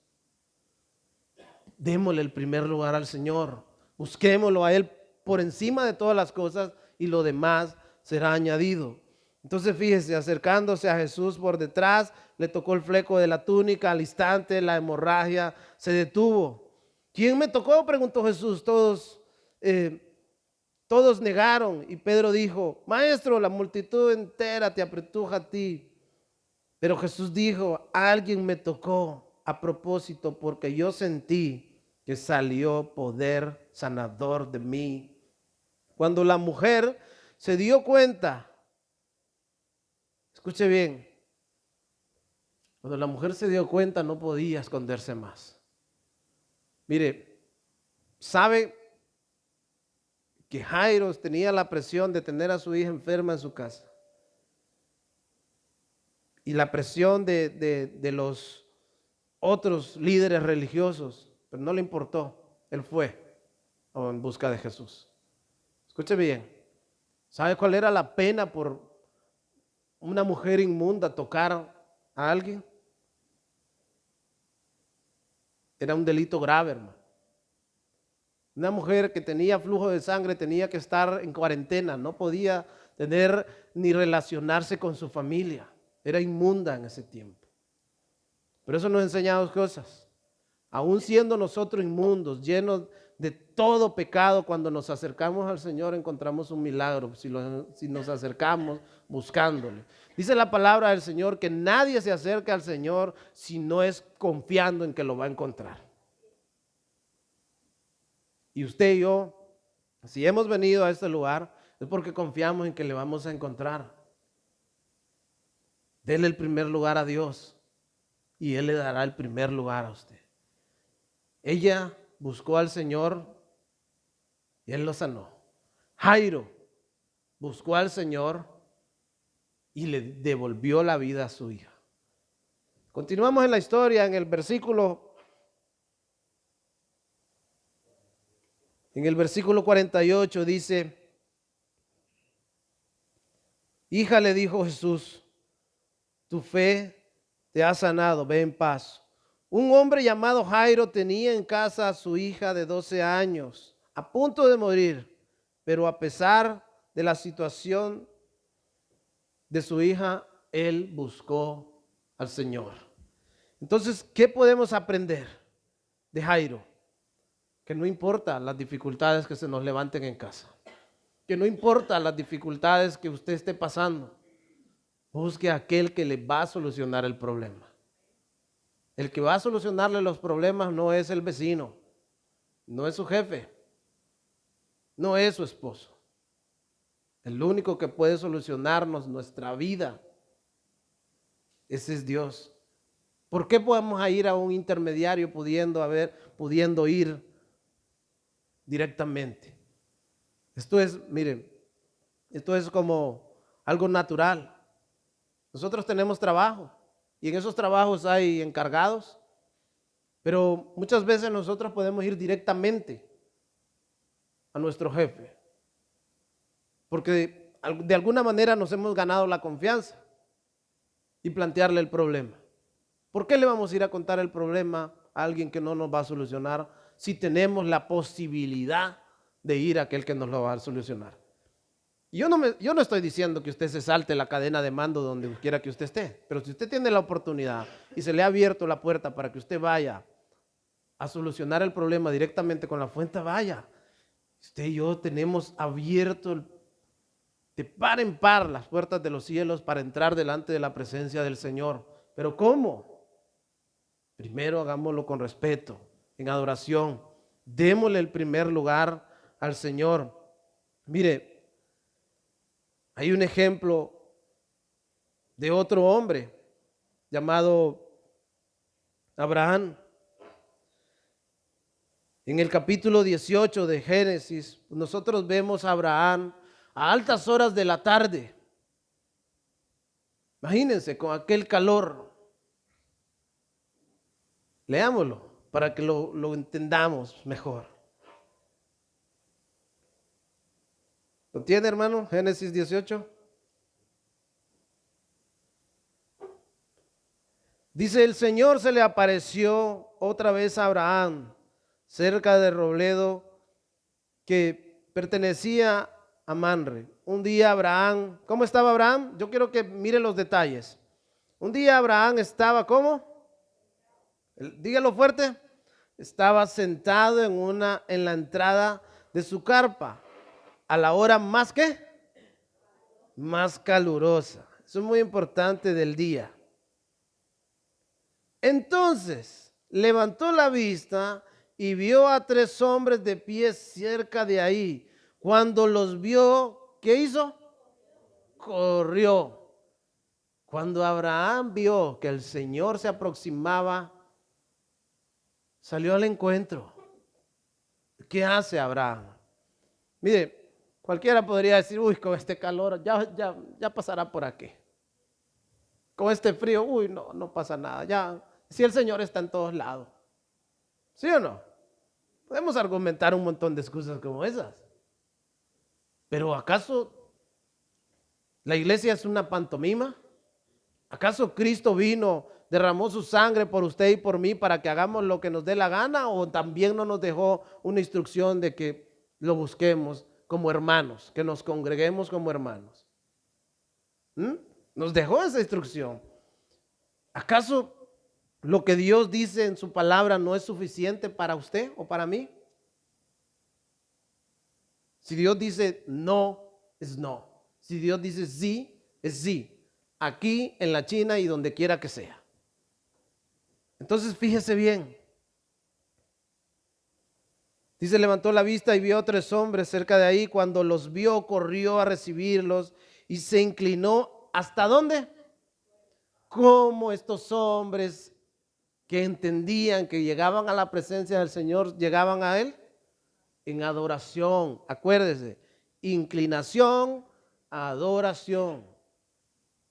Démosle el primer lugar al Señor. Busquémoslo a Él por encima de todas las cosas y lo demás será añadido. Entonces fíjese, acercándose a Jesús por detrás, le tocó el fleco de la túnica, al instante la hemorragia se detuvo. ¿Quién me tocó?, preguntó Jesús. Todos negaron y Pedro dijo, Maestro, la multitud entera te apretuja a ti. Pero Jesús dijo, alguien me tocó a propósito porque yo sentí que salió poder sanador de mí. Cuando la mujer se dio cuenta, escuche bien, cuando la mujer se dio cuenta no podía esconderse más. Mire, ¿sabe que Jairo tenía la presión de tener a su hija enferma en su casa? Y la presión de los otros líderes religiosos, pero no le importó. Él fue en busca de Jesús. Escuche bien. ¿Sabe cuál era la pena por una mujer inmunda tocar a alguien? Era un delito grave, hermano. Una mujer que tenía flujo de sangre tenía que estar en cuarentena, no podía tener ni relacionarse con su familia. Era inmunda en ese tiempo. Pero eso nos enseña dos cosas. Aún siendo nosotros inmundos, llenos de todo pecado, cuando nos acercamos al Señor encontramos un milagro, si nos acercamos buscándole. Dice la palabra del Señor que nadie se acerca al Señor si no es confiando en que lo va a encontrar. Y usted y yo, si hemos venido a este lugar, es porque confiamos en que le vamos a encontrar. Dele el primer lugar a Dios y Él le dará el primer lugar a usted. Ella buscó al Señor y Él lo sanó. Jairo buscó al Señor y le devolvió la vida a su hija. Continuamos en la historia en el versículo 48 dice: hija, le dijo Jesús, tu fe te ha sanado, ve en paz. Un hombre llamado Jairo tenía en casa a su hija de 12 años, a punto de morir, pero a pesar de la situación de su hija, él buscó al Señor. Entonces, ¿qué podemos aprender de Jairo? Que no importa las dificultades que se nos levanten en casa, que no importa las dificultades que usted esté pasando, busque a aquel que le va a solucionar el problema. El que va a solucionarle los problemas no es el vecino, no es su jefe, no es su esposo. El único que puede solucionarnos nuestra vida, ese es Dios. ¿Por qué podemos ir a un intermediario pudiendo ir directamente? Esto es, miren, esto es como algo natural. Nosotros tenemos trabajo y en esos trabajos hay encargados, pero muchas veces nosotros podemos ir directamente a nuestro jefe, porque de alguna manera nos hemos ganado la confianza y plantearle el problema. ¿Por qué le vamos a ir a contar el problema a alguien que no nos va a solucionar si tenemos la posibilidad de ir a aquel que nos lo va a solucionar? Yo no estoy diciendo que usted se salte la cadena de mando donde quiera que usted esté, pero si usted tiene la oportunidad y se le ha abierto la puerta para que usted vaya a solucionar el problema directamente con la fuente, vaya. Usted y yo tenemos abierto de par en par las puertas de los cielos para entrar delante de la presencia del Señor. ¿Pero cómo? Primero hagámoslo con respeto, en adoración. Démosle el primer lugar al Señor. Mire, hay un ejemplo de otro hombre llamado Abraham. En el capítulo 18 de Génesis, nosotros vemos a Abraham a altas horas de la tarde. Imagínense con aquel calor. Leámoslo para que lo entendamos mejor. ¿Lo tiene, hermano? Génesis 18. Dice: el Señor se le apareció otra vez a Abraham cerca del robledo que pertenecía a Mamre. Un día Abraham, ¿cómo estaba Abraham? Yo quiero que mire los detalles. Un día Abraham estaba, ¿cómo? Dígalo fuerte. Estaba sentado en la entrada de su carpa a la hora más, ¿qué? Más calurosa. Eso es muy importante del día. Entonces levantó la vista y vio a 3 hombres de pie cerca de ahí. Cuando los vio, ¿qué hizo? Corrió. Cuando Abraham vio que el Señor se aproximaba, salió al encuentro. ¿Qué hace Abraham? Mire, cualquiera podría decir: uy, con este calor ya pasará por aquí. Con este frío, uy, no pasa nada. Ya, si el Señor está en todos lados. ¿Sí o no? Podemos argumentar un montón de excusas como esas. Pero ¿acaso la iglesia es una pantomima? ¿Acaso Cristo vino, derramó su sangre por usted y por mí para que hagamos lo que nos dé la gana? ¿O también no nos dejó una instrucción de que lo busquemos como hermanos, que nos congreguemos como hermanos? Nos dejó esa instrucción. ¿Acaso lo que Dios dice en su palabra no es suficiente para usted o para mí. Si Dios dice no, es no. Si Dios dice sí, es sí. Aquí, en la China y donde quiera que sea. Entonces fíjese bien. Dice, levantó la vista y vio a 3 hombres cerca de ahí. Cuando los vio, corrió a recibirlos y se inclinó. ¿Hasta dónde? Como estos hombres que entendían que llegaban a la presencia del Señor, llegaban a Él en adoración. Acuérdese, inclinación, adoración.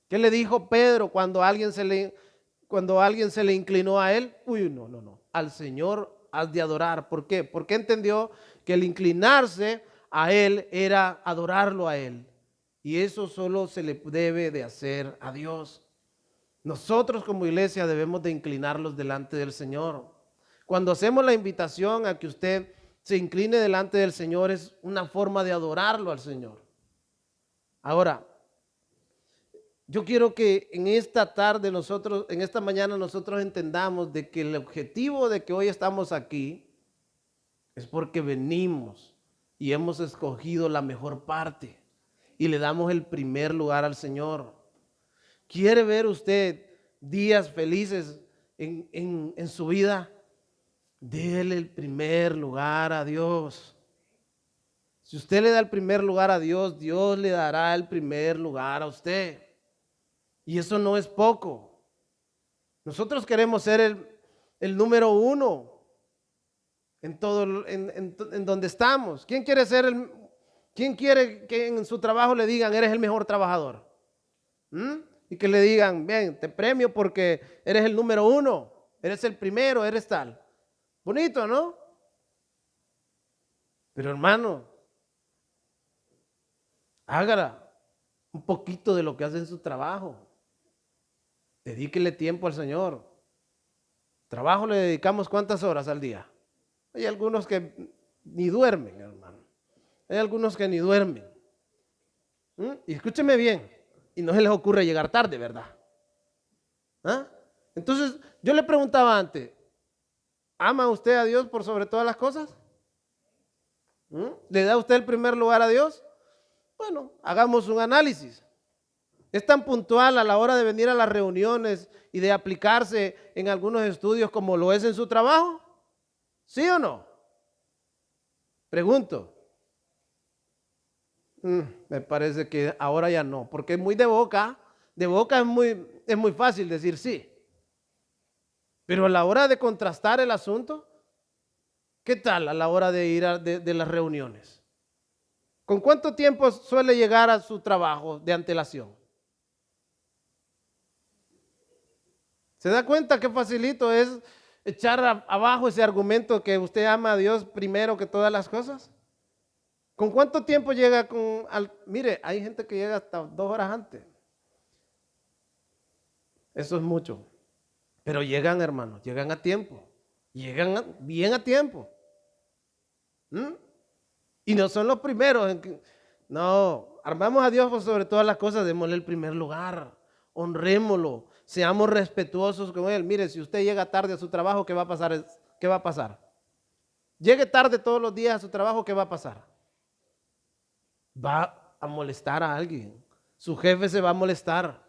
¿Qué le dijo Pedro cuando alguien se le inclinó a él? Uy, no, no, no. Al Señor has de adorar. ¿Por qué? Porque entendió que el inclinarse a Él era adorarlo a Él. Y eso solo se le debe de hacer a Dios. Nosotros como iglesia debemos de inclinarlos delante del Señor. Cuando hacemos la invitación a que usted se incline delante del Señor, es una forma de adorarlo al Señor. Ahora, yo quiero que en esta tarde nosotros, en esta mañana nosotros entendamos de que el objetivo de que hoy estamos aquí es porque venimos y hemos escogido la mejor parte y le damos el primer lugar al Señor. ¿Quiere ver usted días felices en su vida? Dele el primer lugar a Dios. Si usted le da el primer lugar a Dios, Dios le dará el primer lugar a usted. Y eso no es poco. Nosotros queremos ser el número 1 en todo, en donde estamos. ¿Quién quiere que en su trabajo le digan, eres el mejor trabajador? Y que le digan, bien, te premio porque eres el número 1, eres el primero, eres tal. Bonito, ¿no? Pero hermano, hágala un poquito de lo que hace en su trabajo. Dedíquele tiempo al Señor. Trabajo le dedicamos ¿cuántas horas al día? Hay algunos que ni duermen, hermano. Hay algunos que ni duermen. Y escúcheme bien, y no se les ocurre llegar tarde, ¿verdad? ¿Ah? Entonces, yo le preguntaba antes, ¿ama usted a Dios por sobre todas las cosas? ¿Le da usted el primer lugar a Dios? Bueno, hagamos un análisis. ¿Es tan puntual a la hora de venir a las reuniones y de aplicarse en algunos estudios como lo es en su trabajo? ¿Sí o no? Pregunto. Me parece que ahora ya no, porque es muy de boca. De boca es muy fácil decir sí. Pero a la hora de contrastar el asunto, ¿qué tal a la hora de ir de las reuniones? ¿Con cuánto tiempo suele llegar a su trabajo de antelación? ¿Se da cuenta qué facilito es echar abajo ese argumento que usted ama a Dios primero que todas las cosas? ¿Con cuánto tiempo llega mire, hay gente que llega hasta 2 horas antes. Eso es mucho. Pero llegan, hermanos, llegan a tiempo. Llegan bien a tiempo. Y no son los primeros. No, armamos a Dios por sobre todas las cosas, démosle el primer lugar. Honrémoslo, seamos respetuosos con Él. Mire, si usted llega tarde a su trabajo, ¿qué va a pasar? ¿Qué va a pasar? Llegue tarde todos los días a su trabajo, ¿qué va a pasar? Va a molestar a alguien. Su jefe se va a molestar.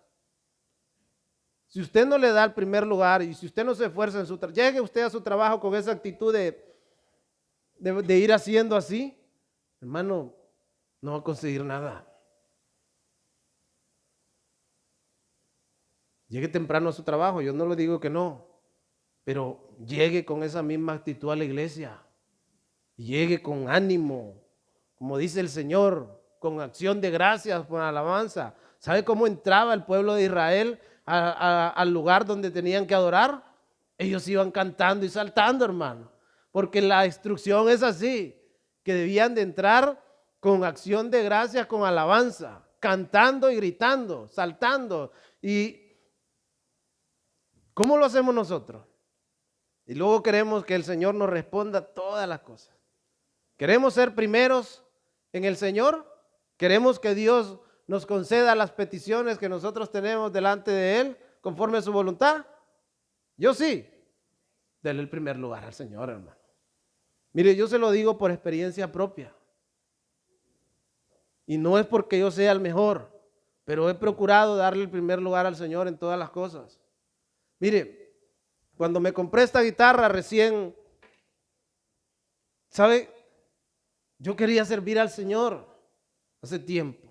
Si usted no le da el primer lugar y si usted no se esfuerza en su trabajo, llegue usted a su trabajo con esa actitud de ir haciendo así, hermano, no va a conseguir nada. Llegue temprano a su trabajo, yo no le digo que no, pero llegue con esa misma actitud a la iglesia. Llegue con ánimo, como dice el Señor, con acción de gracias, con alabanza. ¿Sabe cómo entraba el pueblo de Israel al lugar donde tenían que adorar? Ellos iban cantando y saltando, hermano, porque la instrucción es así, que debían de entrar con acción de gracias, con alabanza, cantando y gritando, saltando. ¿Y cómo lo hacemos nosotros? Y luego queremos que el Señor nos responda todas las cosas. ¿Queremos ser primeros en el Señor? ¿Queremos que Dios nos conceda las peticiones que nosotros tenemos delante de Él conforme a su voluntad? Yo sí, dele el primer lugar al Señor, hermano. Mire, yo se lo digo por experiencia propia. Y no es porque yo sea el mejor, pero he procurado darle el primer lugar al Señor en todas las cosas. Mire, cuando me compré esta guitarra recién, ¿sabe? Yo quería servir al Señor hace tiempo.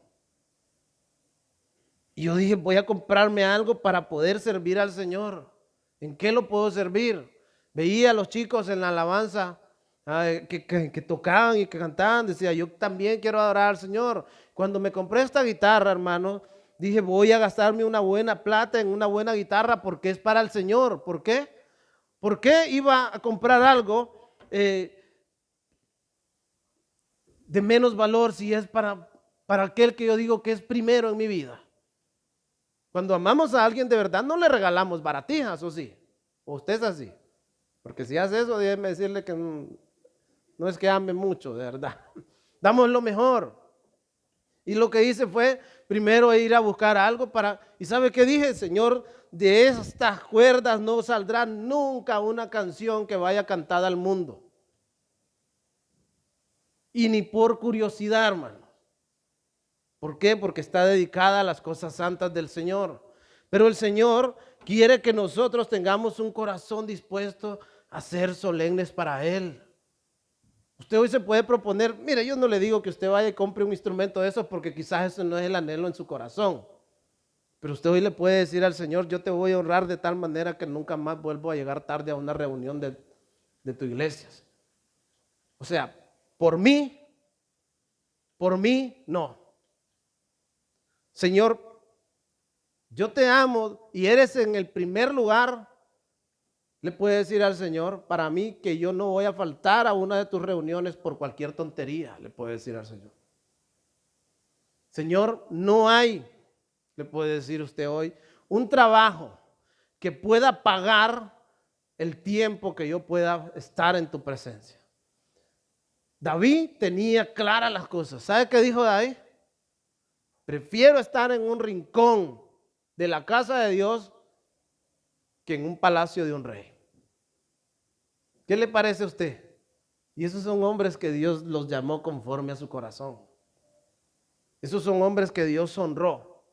Y yo dije, voy a comprarme algo para poder servir al Señor. ¿En qué lo puedo servir? Veía a los chicos en la alabanza que tocaban y que cantaban. Decía, yo también quiero adorar al Señor. Cuando me compré esta guitarra, hermano, dije, voy a gastarme una buena plata en una buena guitarra porque es para el Señor. ¿Por qué? ¿Por qué iba a comprar algo de menos valor si es para aquel que yo digo que es primero en mi vida? Cuando amamos a alguien de verdad, no le regalamos baratijas, ¿o sí? ¿O usted es así? Porque si hace eso, déjeme decirle que no es que ame mucho, de verdad. Damos lo mejor. Y lo que hice fue primero ir a buscar algo para... ¿Y sabe qué dije? Señor, de estas cuerdas no saldrá nunca una canción que vaya cantada al mundo. Y ni por curiosidad, hermano. ¿Por qué? Porque está dedicada a las cosas santas del Señor. Pero el Señor quiere que nosotros tengamos un corazón dispuesto a ser solemnes para Él. Usted hoy se puede proponer, mire, yo no le digo que usted vaya y compre un instrumento de esos porque quizás eso no es el anhelo en su corazón. Pero usted hoy le puede decir al Señor, yo te voy a honrar de tal manera que nunca más vuelvo a llegar tarde a una reunión de tu iglesia. O sea, por mí, no. Señor, yo te amo y eres en el primer lugar. Le puede decir al Señor, para mí que yo no voy a faltar a una de tus reuniones por cualquier tontería, le puede decir al Señor. Señor, no hay, le puede decir usted hoy, un trabajo que pueda pagar el tiempo que yo pueda estar en tu presencia. David tenía claras las cosas. ¿Sabe qué dijo David? Prefiero estar en un rincón de la casa de Dios que en un palacio de un rey. ¿Qué le parece a usted? Y esos son hombres que Dios los llamó conforme a su corazón. Esos son hombres que Dios honró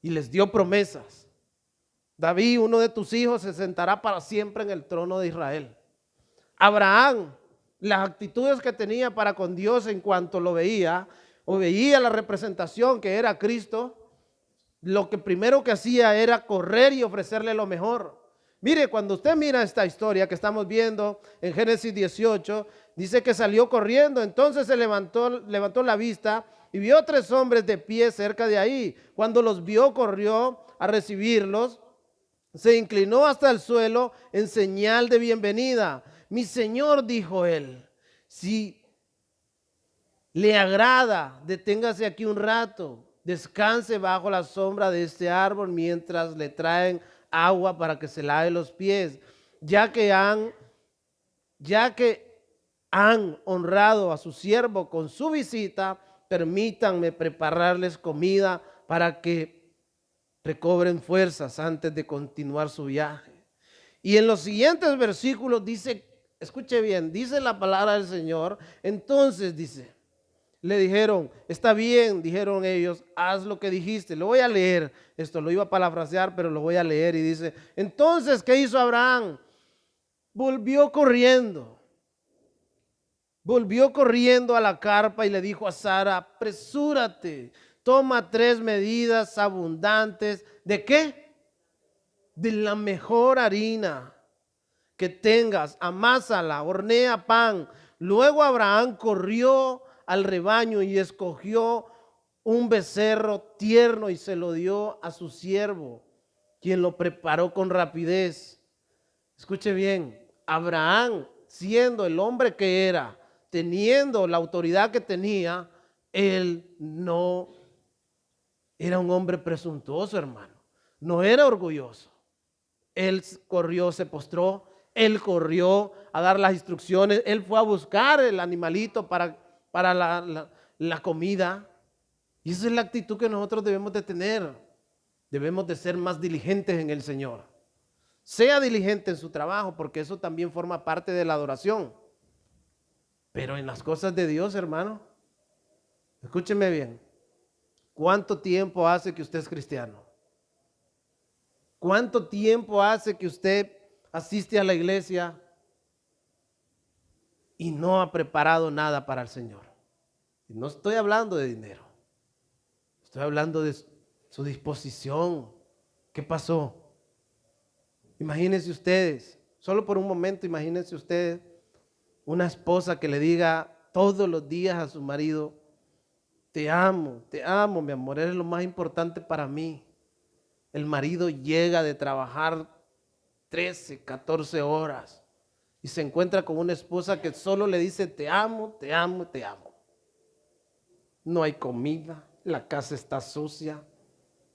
y les dio promesas. David, uno de tus hijos, se sentará para siempre en el trono de Israel. Abraham, las actitudes que tenía para con Dios en cuanto lo veía, o veía la representación que era Cristo, lo que primero que hacía era correr y ofrecerle lo mejor. Mire, cuando usted mira esta historia que estamos viendo en Génesis 18, dice que salió corriendo, entonces se levantó la vista y vio 3 hombres de pie cerca de ahí. Cuando los vio, corrió a recibirlos, se inclinó hasta el suelo en señal de bienvenida. Mi señor, dijo él, si le agrada, deténgase aquí un rato, descanse bajo la sombra de este árbol mientras le traen agua para que se lave los pies, ya que han honrado a su siervo con su visita, permítanme prepararles comida para que recobren fuerzas antes de continuar su viaje. Y en los siguientes versículos dice, escuche bien, dice la palabra del Señor, entonces dice, le dijeron, está bien, dijeron ellos, haz lo que dijiste. Lo voy a leer, esto lo iba a parafrasear, pero lo voy a leer y dice, entonces, ¿qué hizo Abraham? Volvió corriendo a la carpa y le dijo a Sara, apresúrate, toma 3 medidas abundantes, ¿de qué? De la mejor harina que tengas, amásala, hornea pan. Luego Abraham corrió al rebaño y escogió un becerro tierno y se lo dio a su siervo, quien lo preparó con rapidez. Escuche bien, Abraham, siendo el hombre que era, teniendo la autoridad que tenía, él no era un hombre presuntuoso, hermano. No era orgulloso. Él corrió, se postró, él corrió a dar las instrucciones, él fue a buscar el animalito para la comida. Y esa es la actitud que nosotros debemos de tener. Debemos de ser más diligentes en el Señor. Sea diligente en su trabajo, porque eso también forma parte de la adoración. Pero en las cosas de Dios, hermano, escúcheme bien. ¿Cuánto tiempo hace que usted es cristiano? ¿Cuánto tiempo hace que usted asiste a la iglesia y no ha preparado nada para el Señor? Y no estoy hablando de dinero. Estoy hablando de su disposición. ¿Qué pasó? Imagínense ustedes, solo por un momento, imagínense ustedes una esposa que le diga todos los días a su marido: te amo, mi amor, eres lo más importante para mí. El marido llega de trabajar 13, 14 horas y se encuentra con una esposa que solo le dice: te amo, te amo, te amo. No hay comida, la casa está sucia,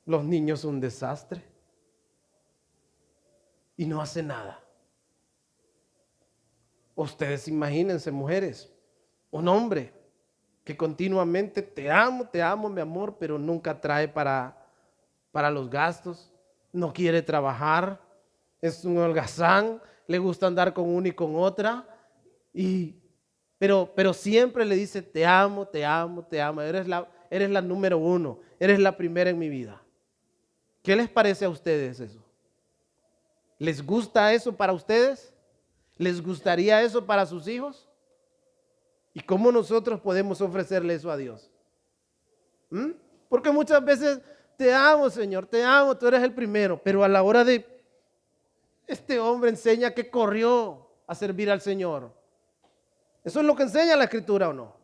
los niños un desastre y no hace nada. Ustedes imagínense, mujeres, un hombre que continuamente te amo, mi amor, pero nunca trae para los gastos, no quiere trabajar, es un holgazán, le gusta andar con una y con otra, pero siempre le dice: te amo, te amo, te amo, eres la número uno, eres la primera en mi vida. ¿Qué les parece a ustedes eso? ¿Les gusta eso para ustedes? ¿Les gustaría eso para sus hijos? ¿Y cómo nosotros podemos ofrecerle eso a Dios? Porque muchas veces: te amo, Señor, te amo, tú eres el primero. Pero a la hora de este hombre enseña que corrió a servir al Señor. ¿Eso es lo que enseña la Escritura o no?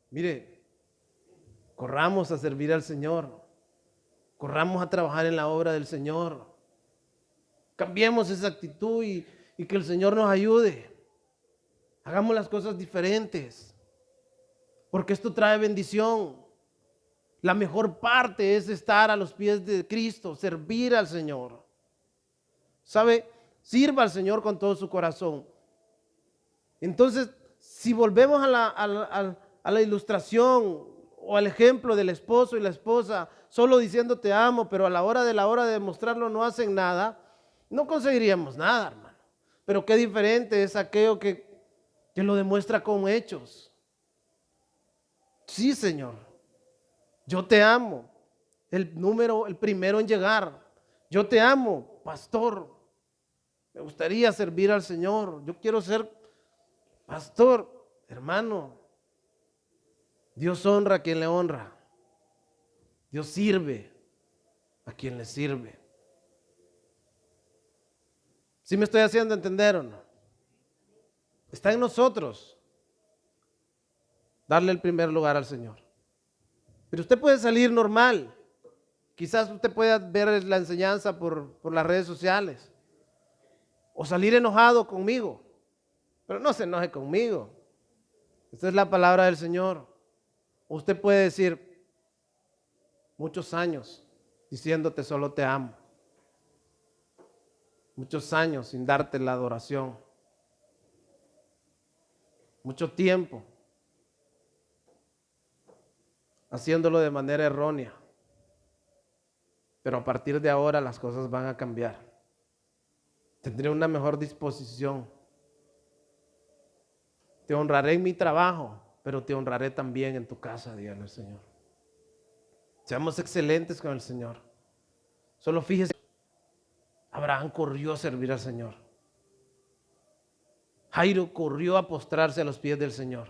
Mire, corramos a servir al Señor. Corramos a trabajar en la obra del Señor. Cambiemos esa actitud y que el Señor nos ayude. Hagamos las cosas diferentes, porque esto trae bendición. La mejor parte es estar a los pies de Cristo, servir al Señor. ¿Sabe? Sirva al Señor con todo su corazón. Entonces, si volvemos a la ilustración o al ejemplo del esposo y la esposa, solo diciendo te amo, pero a la hora de demostrarlo no hacen nada, no conseguiríamos nada, hermano. Pero qué diferente es aquello que lo demuestra con hechos. Sí, Señor, yo te amo, el primero en llegar. Yo te amo, pastor, me gustaría servir al Señor, yo quiero ser pastor. Hermano, Dios honra a quien le honra. Dios sirve a quien le sirve. ¿Sí me estoy haciendo entender o no? Está en nosotros darle el primer lugar al Señor. Pero usted puede salir normal. Quizás usted pueda ver la enseñanza por las redes sociales. O salir enojado conmigo. Pero no se enoje conmigo. Esta es la palabra del Señor. Usted puede decir muchos años diciéndote solo te amo. Muchos años sin darte la adoración. Mucho tiempo haciéndolo de manera errónea. Pero a partir de ahora las cosas van a cambiar. Tendré una mejor disposición. Te honraré en mi trabajo, pero te honraré también en tu casa, dígale al Señor. Seamos excelentes con el Señor. Solo fíjese, Abraham corrió a servir al Señor. Jairo corrió a postrarse a los pies del Señor.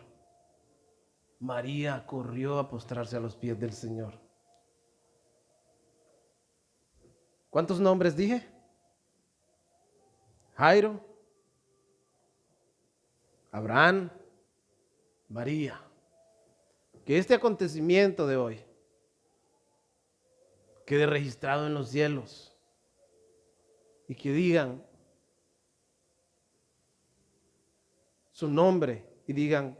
María corrió a postrarse a los pies del Señor. ¿Cuántos nombres dije? Jairo, Abraham, María. Que este acontecimiento de hoy quede registrado en los cielos y que digan su nombre y digan: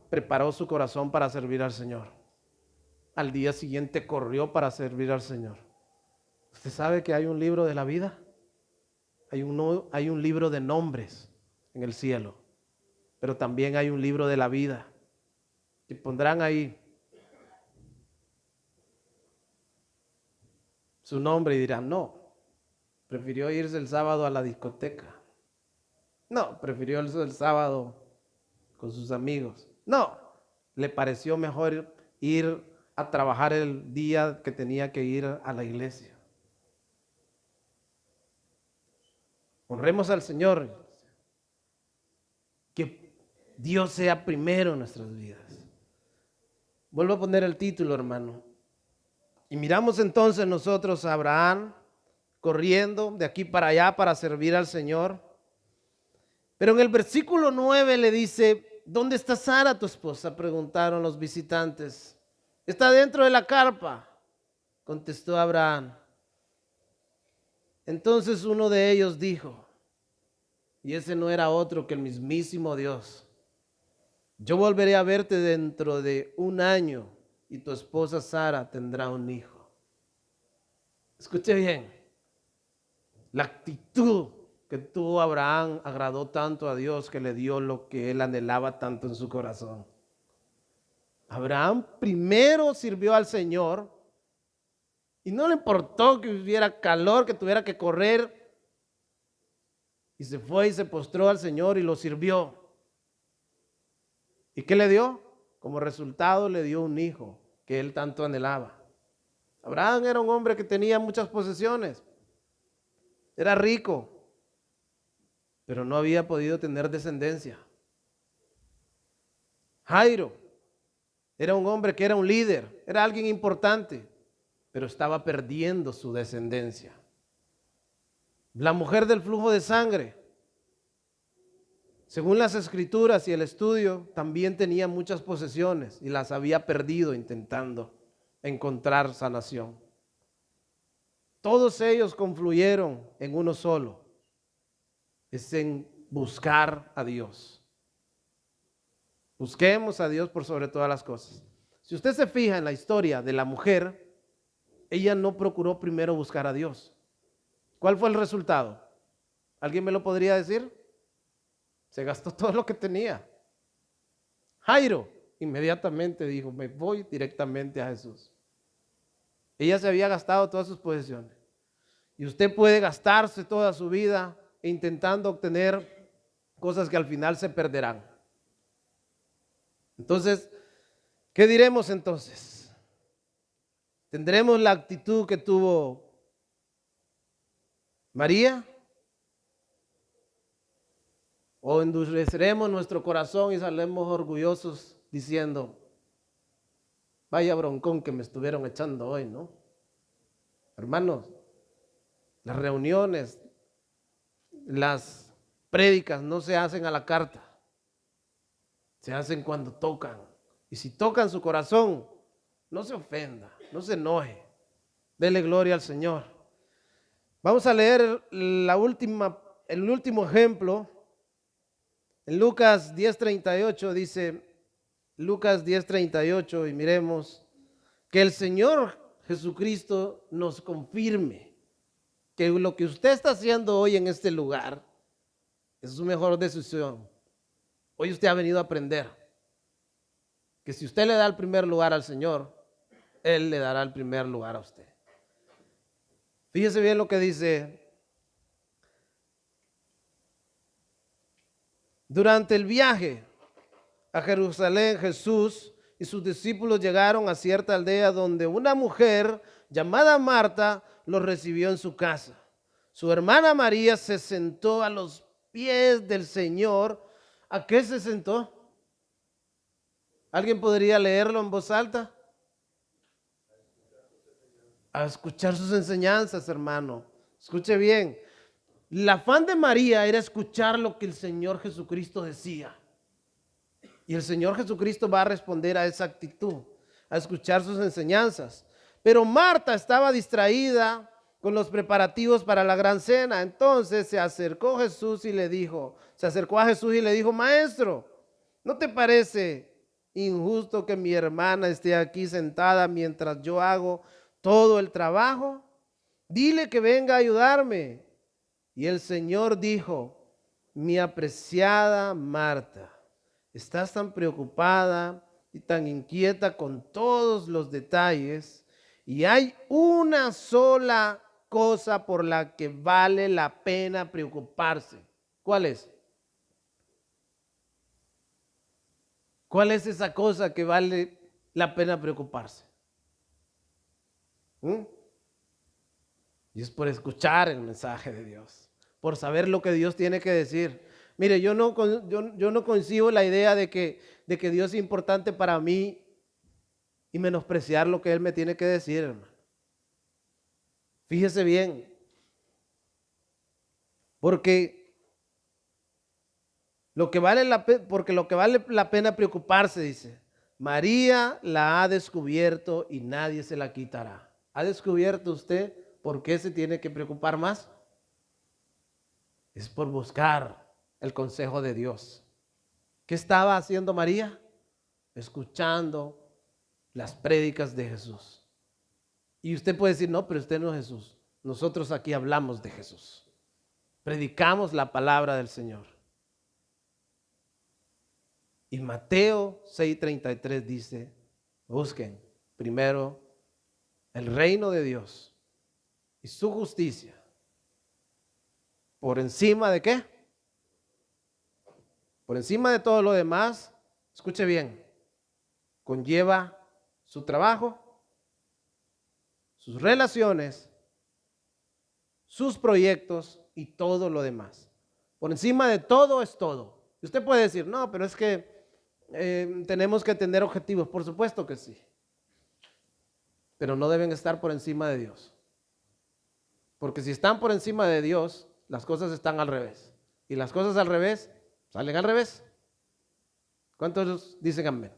preparó su corazón para servir al Señor. Al día siguiente corrió para servir al Señor. ¿Usted sabe que hay un libro de la vida? Hay un libro de nombres en el cielo, pero también hay un libro de la vida. Y pondrán ahí su nombre y dirán: no, Prefirió irse el sábado a la discoteca. No, prefirió irse el sábado con sus amigos. No, le pareció mejor ir a trabajar el día que tenía que ir a la iglesia. Honremos al Señor. Que Dios sea primero en nuestras vidas. Vuelvo a poner el título, hermano. Y miramos entonces nosotros a Abraham corriendo de aquí para allá para servir al Señor. Pero en el versículo 9 le dice, ¿dónde está Sara, tu esposa?, preguntaron los visitantes. Está dentro de la carpa, contestó Abraham. Entonces uno de ellos dijo, y ese no era otro que el mismísimo Dios, yo volveré a verte dentro de 1 año y tu esposa Sara tendrá un hijo. Escuche bien, la actitud que tuvo Abraham agradó tanto a Dios que le dio lo que él anhelaba tanto en su corazón. Abraham primero sirvió al Señor y no le importó que hubiera calor, que tuviera que correr, y se fue y se postró al Señor y lo sirvió. ¿Y qué le dio? Como resultado le dio un hijo que él tanto anhelaba. Abraham era un hombre que tenía muchas posesiones, era rico, pero no había podido tener descendencia. Jairo era un hombre que era un líder, era alguien importante, pero estaba perdiendo su descendencia. La mujer del flujo de sangre, según las escrituras y el estudio, también tenía muchas posesiones y las había perdido intentando encontrar sanación. Todos ellos confluyeron en uno solo, es en buscar a Dios. Busquemos a Dios por sobre todas las cosas. Si usted se fija en la historia de la mujer, ella no procuró primero buscar a Dios. ¿Cuál fue el resultado? ¿Alguien me lo podría decir? Se gastó todo lo que tenía. Jairo inmediatamente dijo, me voy directamente a Jesús. Ella se había gastado todas sus posesiones. Y usted puede gastarse toda su vida intentando obtener cosas que al final se perderán. Entonces, ¿qué diremos entonces? ¿Tendremos la actitud que tuvo María? ¿O endureceremos nuestro corazón y saldremos orgullosos diciendo, vaya broncón que me estuvieron echando hoy, ¿no? Hermanos, las reuniones, las prédicas no se hacen a la carta, se hacen cuando tocan. Y si tocan su corazón, no se ofenda, no se enoje, dele gloria al Señor. Vamos a leer el último ejemplo. En Lucas 10:38 dice, Lucas 10:38, y miremos que el Señor Jesucristo nos confirme que lo que usted está haciendo hoy en este lugar es su mejor decisión. Hoy usted ha venido a aprender que si usted le da el primer lugar al Señor, Él le dará el primer lugar a usted. Fíjese bien lo que dice. Durante el viaje a Jerusalén, Jesús y sus discípulos llegaron a cierta aldea donde una mujer llamada Marta los recibió en su casa. Su hermana María se sentó a los pies del Señor. ¿A qué se sentó? ¿Alguien podría leerlo en voz alta? A escuchar sus enseñanzas, hermano. Escuche bien. El afán de María era escuchar lo que el Señor Jesucristo decía. Y el Señor Jesucristo va a responder a esa actitud, a escuchar sus enseñanzas. Pero Marta estaba distraída con los preparativos para la gran cena. Entonces se acercó a Jesús y le dijo, Maestro, ¿no te parece injusto que mi hermana esté aquí sentada mientras yo hago todo el trabajo? Dile que venga a ayudarme. Y el Señor dijo, mi apreciada Marta, estás tan preocupada y tan inquieta con todos los detalles, y hay una sola cosa por la que vale la pena preocuparse. ¿Cuál es? ¿Cuál es esa cosa que vale la pena preocuparse? ¿Mm? Y es por escuchar el mensaje de Dios, por saber lo que Dios tiene que decir. Mire, yo no concibo la idea de que Dios es importante para mí y menospreciar lo que Él me tiene que decir, hermano. Fíjese bien, porque porque lo que vale la pena preocuparse, dice, María la ha descubierto y nadie se la quitará. ¿Ha descubierto usted por qué se tiene que preocupar más? Es por buscar el consejo de Dios. ¿Qué estaba haciendo María? Escuchando las prédicas de Jesús. Y usted puede decir, no, pero usted no es Jesús. Nosotros aquí hablamos de Jesús. Predicamos la palabra del Señor. Y Mateo 6:33 dice, busquen primero el reino de Dios y su justicia. ¿Por encima de qué? Por encima de todo lo demás, escuche bien, conlleva su trabajo, sus relaciones, sus proyectos y todo lo demás. Por encima de todo es todo. Y usted puede decir, no, pero es que tenemos que tener objetivos. Por supuesto que sí. Pero no deben estar por encima de Dios. Porque si están por encima de Dios, las cosas están al revés. Y las cosas al revés salen al revés. ¿Cuántos dicen amén?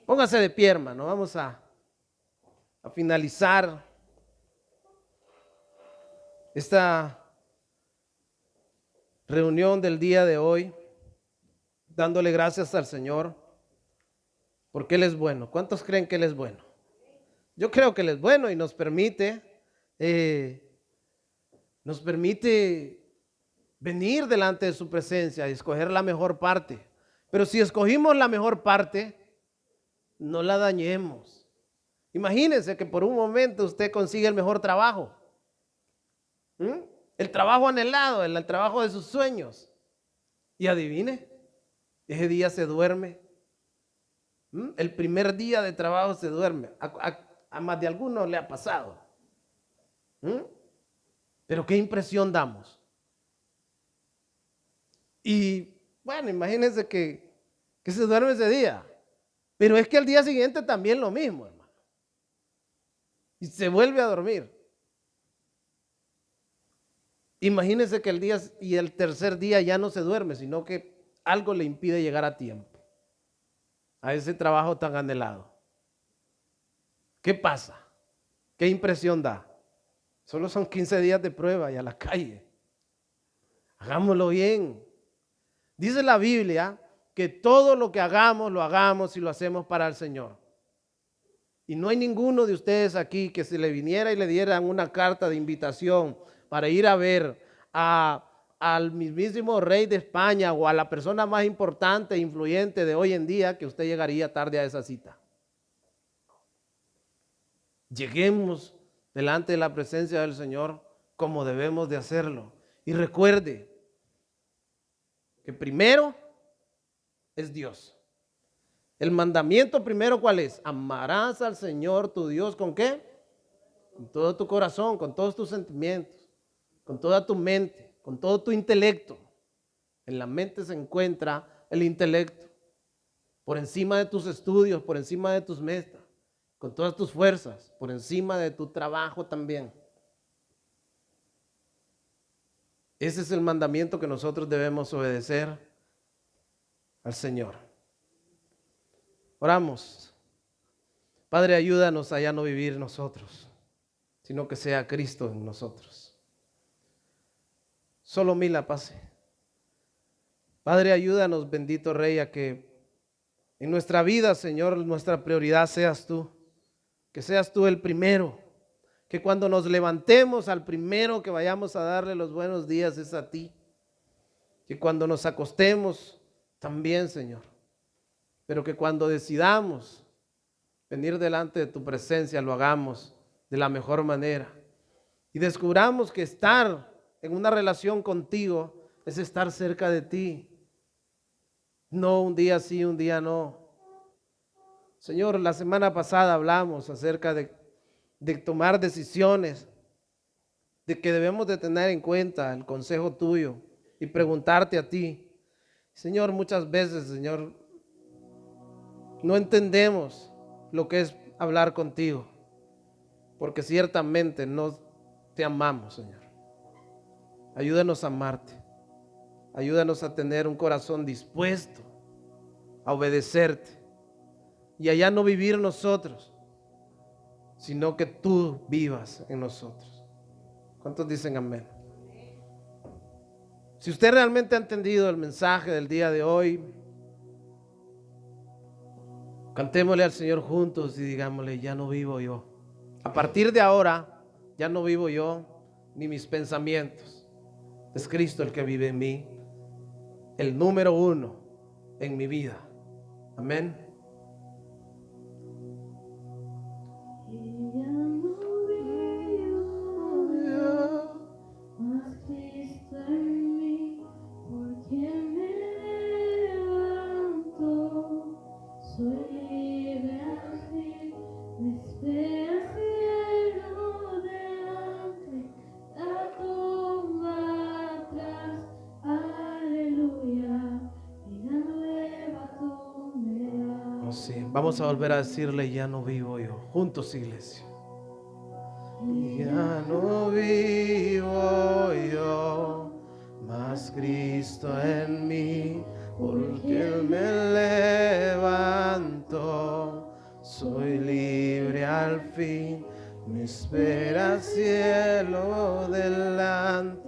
Póngase de pie, hermano. Vamos a finalizar esta reunión del día de hoy, dándole gracias al Señor, porque Él es bueno. ¿Cuántos creen que Él es bueno? Yo creo que Él es bueno y nos permite venir delante de su presencia y escoger la mejor parte. Pero si escogimos la mejor parte, no la dañemos. Imagínense que por un momento usted consigue el mejor trabajo. El trabajo anhelado, el trabajo de sus sueños. Y adivine, ese día se duerme. El primer día de trabajo se duerme. A más de alguno le ha pasado. Pero qué impresión damos. Y bueno, imagínense que se duerme ese día. Pero es que al día siguiente también lo mismo, hermano. Y se vuelve a dormir. Imagínense que el tercer día ya no se duerme, sino que algo le impide llegar a tiempo a ese trabajo tan anhelado. ¿Qué pasa? ¿Qué impresión da? Solo son 15 días de prueba y a la calle. Hagámoslo bien. Dice la Biblia que todo lo que hagamos, lo hagamos y lo hacemos para el Señor. Y no hay ninguno de ustedes aquí que se le viniera y le dieran una carta de invitación para ir a ver al mismísimo rey de España o a la persona más importante e influyente de hoy en día, que usted llegaría tarde a esa cita. Lleguemos delante de la presencia del Señor como debemos de hacerlo. Y recuerde que primero es Dios. El mandamiento primero, ¿cuál es? Amarás al Señor tu Dios, ¿con qué? Con todo tu corazón, con todos tus sentimientos, con toda tu mente, con todo tu intelecto. En la mente se encuentra el intelecto. Por encima de tus estudios, por encima de tus metas, con todas tus fuerzas, por encima de tu trabajo también. Ese es el mandamiento que nosotros debemos obedecer al Señor. Oramos. Padre, ayúdanos a ya no vivir nosotros, sino que sea Cristo en nosotros. Solo mí la pase. Padre, ayúdanos, bendito Rey, a que en nuestra vida, Señor, nuestra prioridad seas tú. Que seas tú el primero. Que cuando nos levantemos, al primero que vayamos a darle los buenos días es a ti. Que cuando nos acostemos, también, Señor. Pero que cuando decidamos venir delante de tu presencia, lo hagamos de la mejor manera. y descubramos que estar en una relación contigo es estar cerca de ti. No un día sí, un día no. Señor, la semana pasada hablamos acerca de tomar decisiones, de que debemos de tener en cuenta el consejo tuyo y preguntarte a ti. Señor, muchas veces, Señor, no entendemos lo que es hablar contigo, porque ciertamente no te amamos, Señor. Ayúdanos a amarte. Ayúdanos a tener un corazón dispuesto a obedecerte y allá no vivir nosotros, sino que tú vivas en nosotros. ¿Cuántos dicen amén? Si usted realmente ha entendido el mensaje del día de hoy, cantémosle al Señor juntos y digámosle: ya no vivo yo. A partir de ahora, ya no vivo yo ni mis pensamientos. Es Cristo el que vive en mí, el número uno en mi vida. Amén. Sí, vamos a volver a decirle: ya no vivo yo. Juntos, iglesia. Ya no vivo yo, mas Cristo en mí, porque Él me levantó. Soy libre al fin, me espera cielo delante,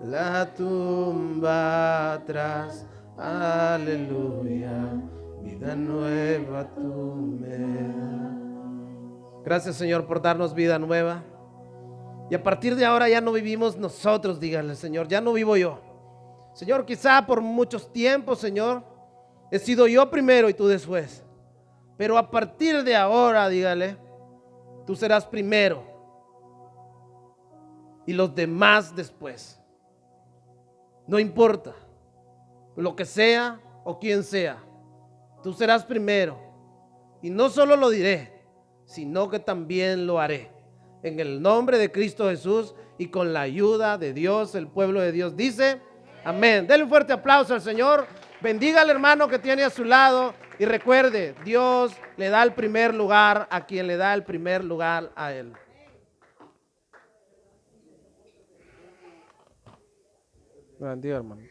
la tumba atrás. Aleluya, vida nueva tú me das. Gracias, Señor, por darnos vida nueva. Y a partir de ahora ya no vivimos nosotros, díganle: Señor, ya no vivo yo. Señor, quizá por muchos tiempos, Señor, he sido yo primero y tú después. Pero a partir de ahora, dígale, tú serás primero y los demás después. No importa lo que sea o quién sea, tú serás primero. Y no solo lo diré, sino que también lo haré. En el nombre de Cristo Jesús y con la ayuda de Dios, el pueblo de Dios dice amén. Denle un fuerte aplauso al Señor. Bendiga al hermano que tiene a su lado y recuerde, Dios le da el primer lugar a quien le da el primer lugar a Él. Bendiga, hermano.